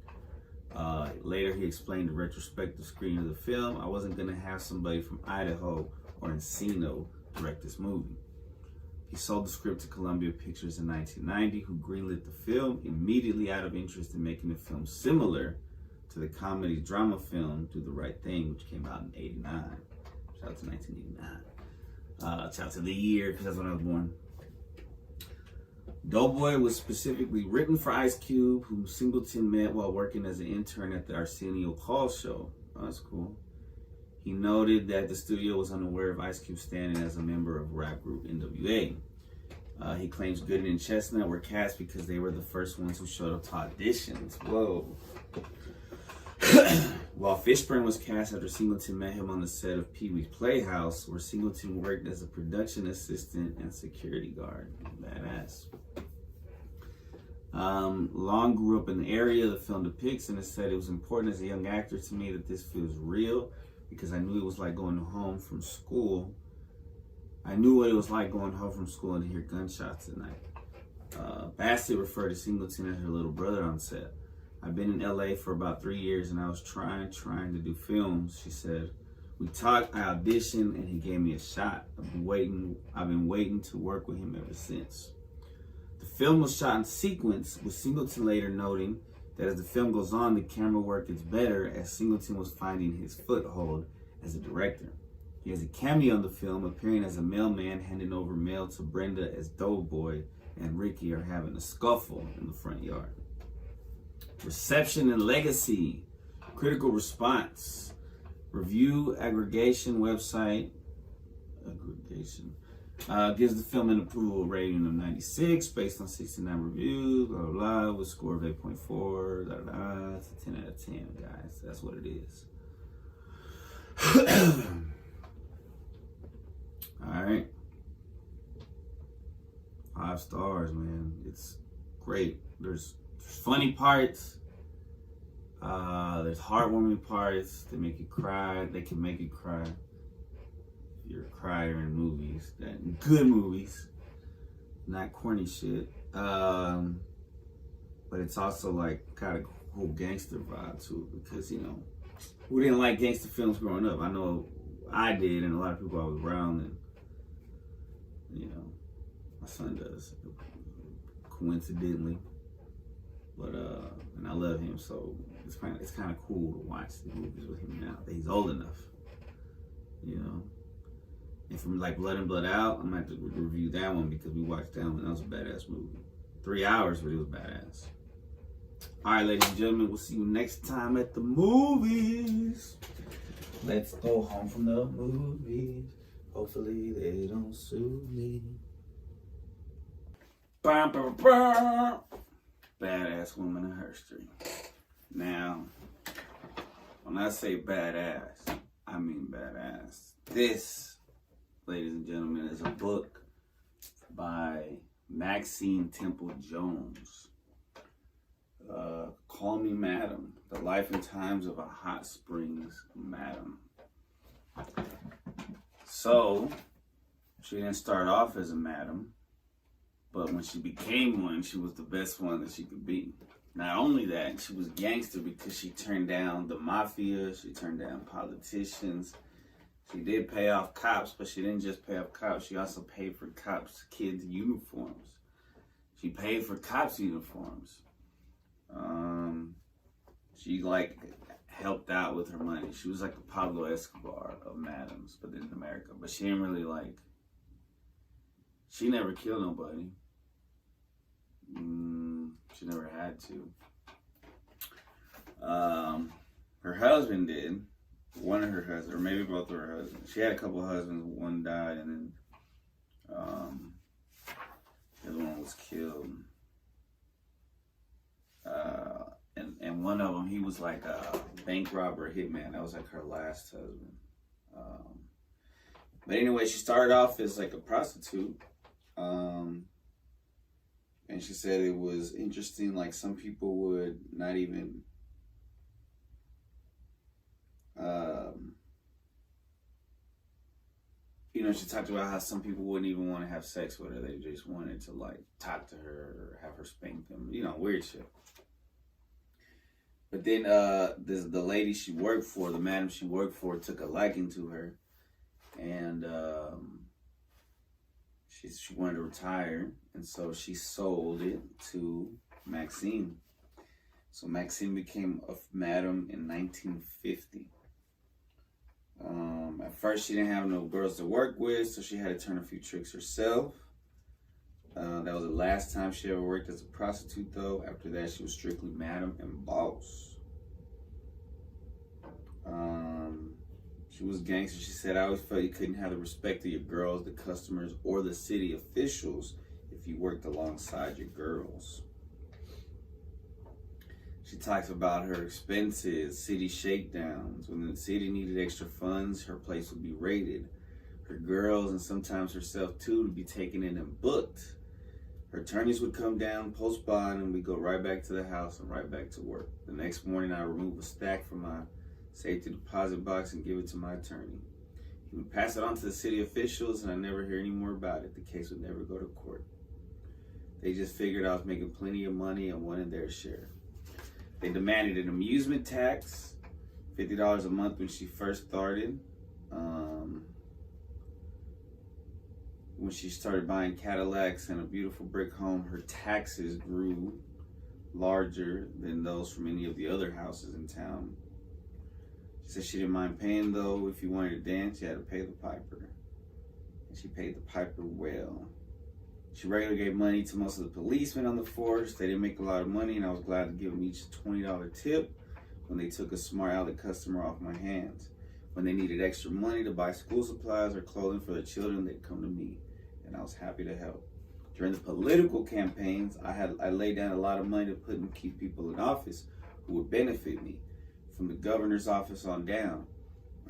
Later, he explained the retrospective screening of the film, "I wasn't going to have somebody from Idaho or Encino direct this movie." He sold the script to Columbia Pictures in 1990, who greenlit the film immediately out of interest in making the film similar to the comedy drama film Do the Right Thing, which came out in '89. Shout out to 1989. Shout out to the year, because that's when I was born. Doughboy was specifically written for Ice Cube, whom Singleton met while working as an intern at the Arsenio Hall show. Oh, that's cool. He noted that the studio was unaware of Ice Cube's standing as a member of rap group NWA. He claims Gooden and Chestnut were cast because they were the first ones who showed up to auditions. Whoa. While Fishburne was cast after Singleton met him on the set of Pee-wee's Playhouse, where Singleton worked as a production assistant and security guard. Badass. Long grew up in the area the film depicts and has said, "It was important as a young actor to me that this feels real because I knew it was like going home from school. I knew what it was like going home from school and to hear gunshots at night." Bassett referred to Singleton as her little brother on set. "I've been in LA for about 3 years and I was trying to do films," she said. "We talked, I auditioned, and he gave me a shot. I've been waiting to work with him ever since." The film was shot in sequence, with Singleton later noting that as the film goes on, the camera work gets better as Singleton was finding his foothold as a director. He has a cameo in the film, appearing as a mailman handing over mail to Brenda as Doughboy and Ricky are having a scuffle in the front yard. Reception and legacy. Critical response. Review aggregation website gives the film an approval rating of 96 based on 69 reviews, blah, blah, blah, with a score of 8.4, da, da, da. It's a 10 out of 10, guys. That's what it is. All right. 5 stars, man. It's great. There's funny parts. There's heartwarming parts. They make you cry. They can make you cry. You're a crier in movies, good movies, not corny shit. But it's also like kind of cool gangster vibe too, because you know, who didn't like gangster films growing up? I know I did, and a lot of people I was around, and you know, my son does, coincidentally. But and I love him, so it's kind of cool to watch the movies with him now that he's old enough, you know. And from like Blood and Blood Out, I'm gonna have to review that one because we watched that one. That was a badass movie. 3 hours, but it was badass. All right, ladies and gentlemen, we'll see you next time at the movies. Let's go home from the movies. Hopefully they don't sue me. Bam, bam, bam. Badass woman in history. Now, when I say badass, I mean badass. This, ladies and gentlemen, is a book by Maxine Temple Jones. Call Me Madam, The Life and Times of a Hot Springs Madam. So, she didn't start off as a madam, but when she became one, she was the best one that she could be. Not only that, she was gangster because she turned down the mafia, she turned down politicians. She did pay off cops, but she didn't just pay off cops. She also paid for cops' kids' uniforms. She paid for cops' uniforms. She like helped out with her money. She was like the Pablo Escobar of madams, but in America. But she didn't really like. She never killed nobody. She never had to. Her husband did. One of her husbands, or maybe both of her husbands. She had a couple of husbands. One died, and then the other one was killed. And one of them, he was like a bank robber hitman. That was like her last husband. But anyway, she started off as like a prostitute. And she said it was interesting, like some people would not even she talked about how some people wouldn't even want to have sex with her. They just wanted to like talk to her or have her spank them, weird shit. But then the lady she worked for, the madam she worked for, took a liking to her, and she wanted to retire, and so she sold it to Maxine. So Maxine became a madam in 1950. At first, she didn't have no girls to work with, so she had to turn a few tricks herself. That was the last time she ever worked as a prostitute, though. After that, she was strictly madam and boss. She was gangster. She said, I always felt you couldn't have the respect of your girls, the customers, or the city officials if you worked alongside your girls. She talks about her expenses, city shakedowns. When the city needed extra funds, her place would be raided. Her girls, and sometimes herself too, would be taken in and booked. Her attorneys would come down, post bond, and we'd go right back to the house and right back to work. The next morning, I remove a stack from my safety deposit box and give it to my attorney. He would pass it on to the city officials, and I never hear any more about it. The case would never go to court. They just figured I was making plenty of money and wanted their share. They demanded an amusement tax, $50 a month when she first started. When she started buying Cadillacs and a beautiful brick home, her taxes grew larger than those from any of the other houses in town. She said she didn't mind paying, though. If you wanted to dance, you had to pay the piper. And she paid the piper well. She regularly gave money to most of the policemen on the force. They didn't make a lot of money, and I was glad to give them each a $20 tip when they took a smart aleck customer off my hands. When they needed extra money to buy school supplies or clothing for their children, they'd come to me, and I was happy to help. During the political campaigns, I laid down a lot of money to put and keep people in office who would benefit me, from the governor's office on down.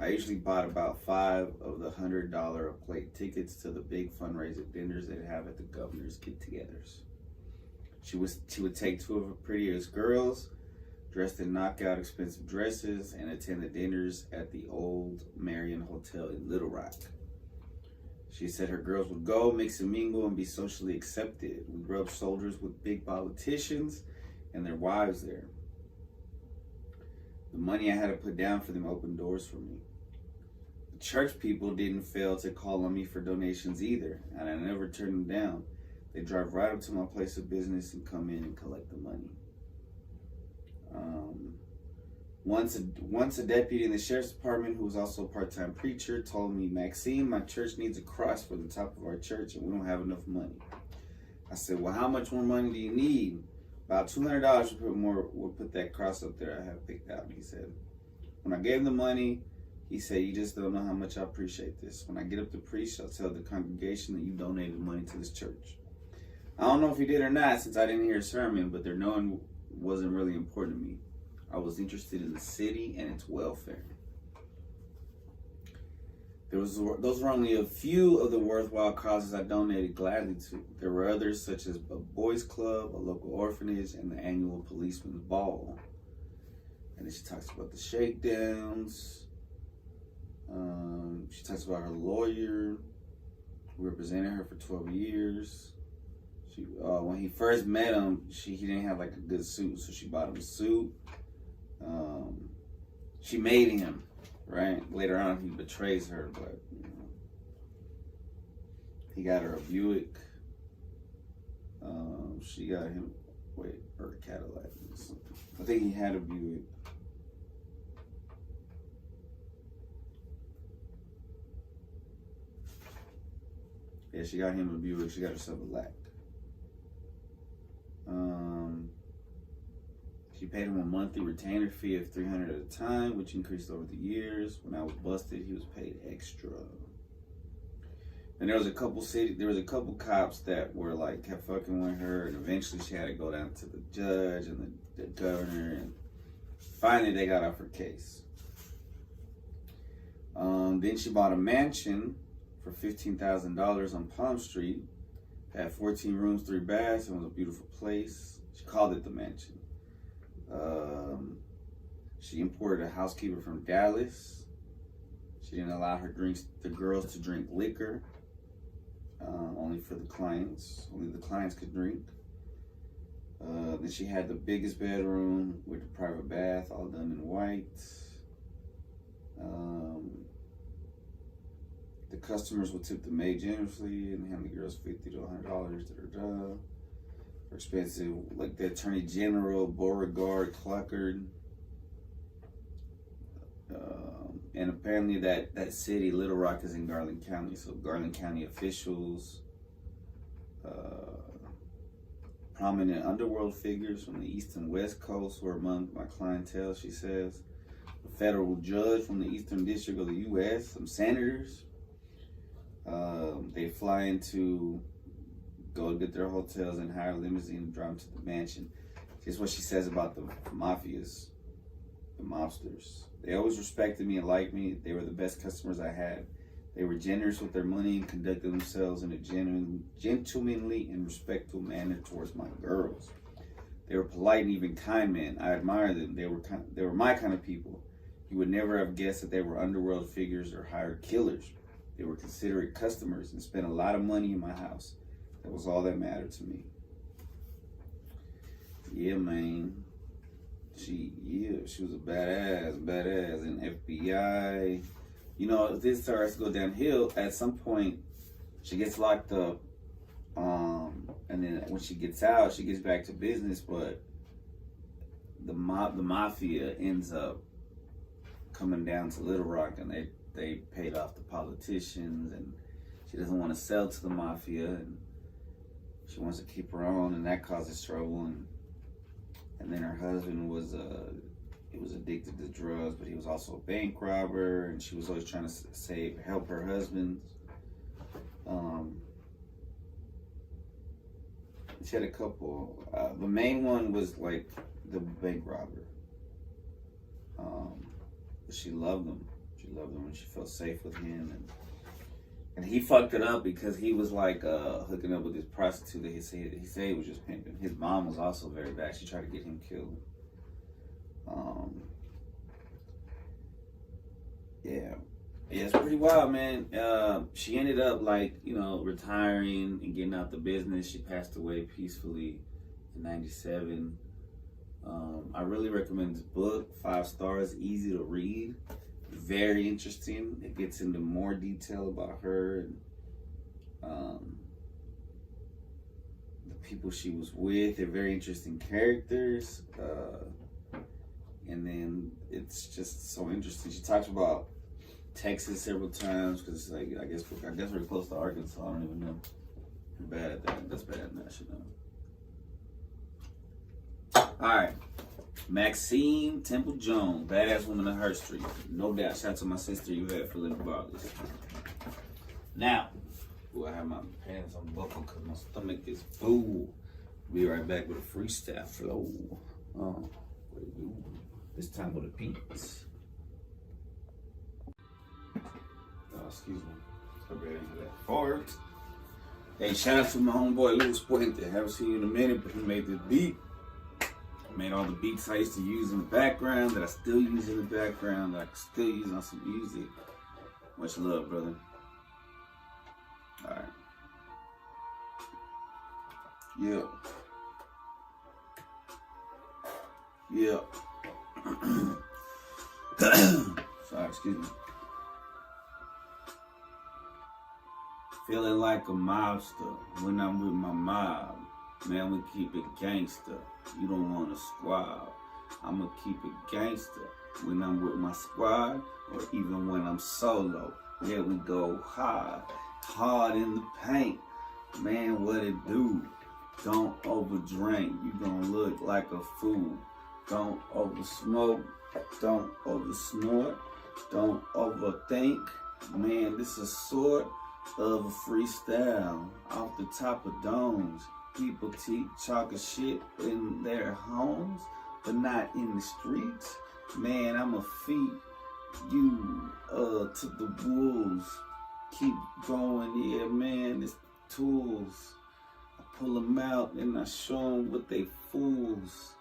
I usually bought about 5 of the $100 a plate tickets to the big fundraiser dinners they'd have at the governor's get-togethers. She would take 2 of her prettiest girls, dressed in knockout expensive dresses, and attend the dinners at the Old Marion Hotel in Little Rock. She said her girls would go, mix and mingle, and be socially accepted. We'd rub shoulders with big politicians and their wives there. The money I had to put down for them opened doors for me. The church people didn't fail to call on me for donations either, and I never turned them down. They drive right up to my place of business and come in and collect the money. Once a deputy in the sheriff's department, who was also a part-time preacher, told me, Maxine, my church needs a cross for the top of our church, and we don't have enough money. I said, well, how much more money do you need? About $200 we'll put that cross up there I have picked out. And he said, when I gave him the money, he said, you just don't know how much I appreciate this. When I get up to preach, I'll tell the congregation that you donated money to this church. I don't know if he did or not, since I didn't hear a sermon, but their knowing wasn't really important to me. I was interested in the city and its welfare. Those were only a few of the worthwhile causes I donated gladly to. There were others, such as a boys club, a local orphanage, and the annual policeman's ball. And then she talks about the shakedowns. She talks about her lawyer, who represented her for 12 years. When he first met him, he didn't have like a good suit, so she bought him a suit. She made him, right? Later on, he betrays her, but he got her a Buick. She got him, or a Cadillac. I think he had a Buick. Yeah, she got him a Buick. She got herself a Lac. She paid him a monthly retainer fee of $300 at a time, which increased over the years. When I was busted, he was paid extra. And there was a couple cops that were like kept fucking with her, and eventually she had to go down to the judge and the governor, and finally they got off her case. Then she bought a mansion for $15,000 on Palm Street. Had 14 rooms, 3 baths. It was a beautiful place. She called it the mansion. She imported a housekeeper from Dallas. She didn't allow the girls to drink liquor. Only for the clients. Only the clients could drink. Then she had the biggest bedroom with a private bath, all done in white. The customers would tip the maid generously and hand the girls $50 to $100. For expensive, like the Attorney General, Beauregard, Cluckard. And apparently that city, Little Rock, is in Garland County. So Garland County officials, prominent underworld figures from the East and West Coast were among my clientele, she says. A federal judge from the Eastern District of the U.S., some senators. They fly in to go get their hotels and hire a limousine and drive them to the mansion. Here's what she says about the mafias, the mobsters. They always respected me and liked me. They were the best customers I had. They were generous with their money and conducted themselves in a gentlemanly and respectful manner towards my girls. They were polite and even kind men. I admire them. They were my kind of people. You would never have guessed that they were underworld figures or hired killers. They were considerate customers and spent a lot of money in my house. That was all that mattered to me. Yeah, man. She was a badass in FBI. You know, if this starts to go downhill, at some point, she gets locked up. And then when she gets out, she gets back to business, but the mafia ends up coming down to Little Rock, and they paid off the politicians, and she doesn't want to sell to the mafia, and she wants to keep her own, and that causes trouble. And then her husband was addicted to drugs, but he was also a bank robber, and she was always trying to help her husband. She had a couple. The main one was like the bank robber. But she loved him. She loved him, and she felt safe with him. And he fucked it up because he was like hooking up with this prostitute that he said he was just pimping. His mom was also very bad. She tried to get him killed. Yeah, it's pretty wild, man. She ended up retiring and getting out the business. She passed away peacefully in '97. I really recommend this book. 5 stars, easy to read. Very interesting. It gets into more detail about her and the people she was with. They're very interesting characters. And then it's just so interesting. She talks about Texas several times because I guess we're close to Arkansas. I don't even know. I'm bad at that. That's bad. I should know. All right. Maxine Temple Jones, badass woman of her street. No doubt. Shout out to my sister Yvette for living regardless. Now, I have my pants unbuckled because my stomach is full. Be right back with a freestyle flow. This time with a beats. Excuse me. I read into that fart. Hey, shout out to my homeboy Louis Puente. Haven't seen you in a minute, but he made this beat. Made all the beats I used to use in the background, that I still use in the background, that I can still use on some music. Much love, brother. Alright. Yeah. Sorry, excuse me. Feeling like a mobster when I'm with my mob. Man, we keep it gangster. You don't want to squab. I'ma keep it gangster when I'm with my squad or even when I'm solo. Yeah, we go hard in the paint. Man, what it do? Don't overdrink. You gonna look like a fool. Don't oversmoke. Don't oversnort. Don't overthink. Man, this is sort of a freestyle off the top of domes. People talking shit in their homes, but not in the streets. Man, I'ma feed you to the wolves. Keep going, yeah, man. It's tools. I pull them out and I show them what they fools.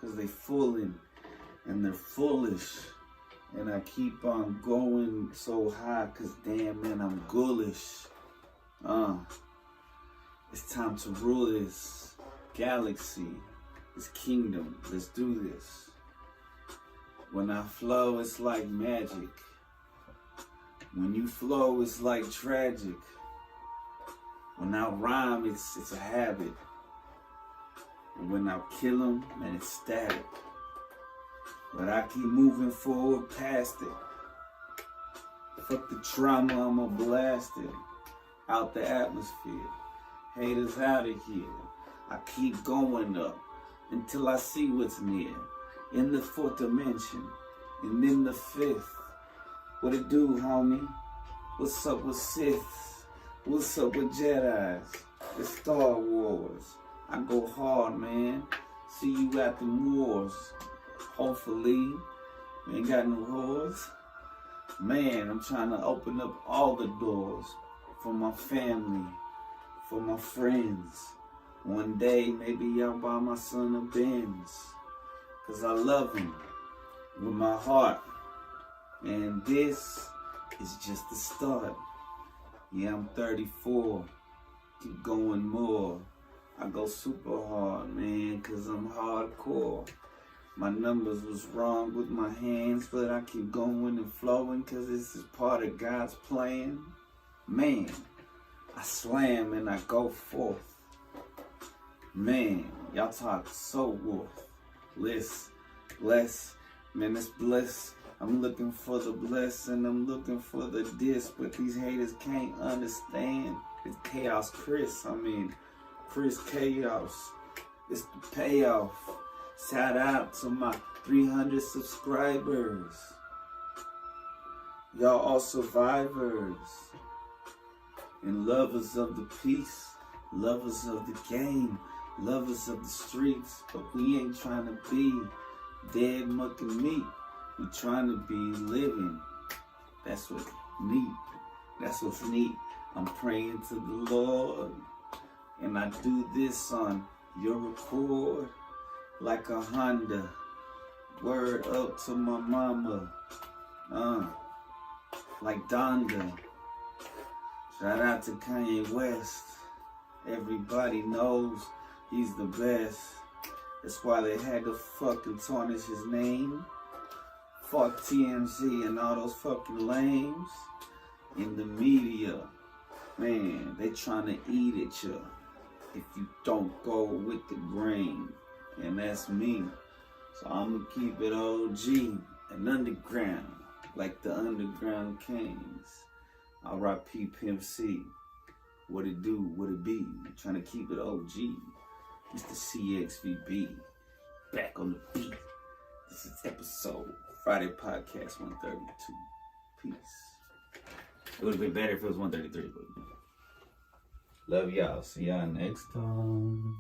Cause they fooling and they're foolish. And I keep on going so high cause damn, man, I'm ghoulish. It's time to rule this galaxy, this kingdom. Let's do this. When I flow, it's like magic. When you flow, it's like tragic. When I rhyme, it's a habit. And when I kill them, man, it's static. But I keep moving forward past it. Fuck the trauma, I'ma blast it. Out the atmosphere. Haters out of here. I keep going up until I see what's near. In the fourth dimension, and in the fifth. What it do, homie? What's up with Siths? What's up with Jedis? It's Star Wars. I go hard, man. See you at the wars. Hopefully, we ain't got no whores. Man, I'm trying to open up all the doors for my family, for my friends. One day, maybe I'll buy my son a Benz. Cause I love him with my heart. And this is just the start. Yeah, I'm 34. Keep going more. I go super hard, man, cause I'm hardcore. My numbers was wrong with my hands, but I keep going and flowing cause this is part of God's plan. Man, I slam and I go forth. Man, y'all talk so worthless. Bless, man, it's bliss. I'm looking for the blessing, I'm looking for the diss, but these haters can't understand. It's Chaos Chris, Chris Chaos. It's the payoff. Shout out to my 300 subscribers. Y'all all survivors. And lovers of the peace, lovers of the game, lovers of the streets, but we ain't trying to be dead mucking meat. We trying to be living. That's what's neat. That's what's neat. I'm praying to the Lord. And I do this on your record like a Honda. Word up to my mama. Like Donda. Shout out to Kanye West. Everybody knows he's the best. That's why they had to fucking tarnish his name. Fuck TMZ and all those fucking lames in the media. Man, they trying to eat at you if you don't go with the grain. And that's me. So I'ma keep it OG and underground, like the Underground Kings. R.I.P. Pimp C. What it do, what it be. Trying to keep it OG. Mr. CXVB. Back on the beat. This is episode Friday Podcast 132. Peace. It would have been better if it was 133, but love y'all. See y'all next time.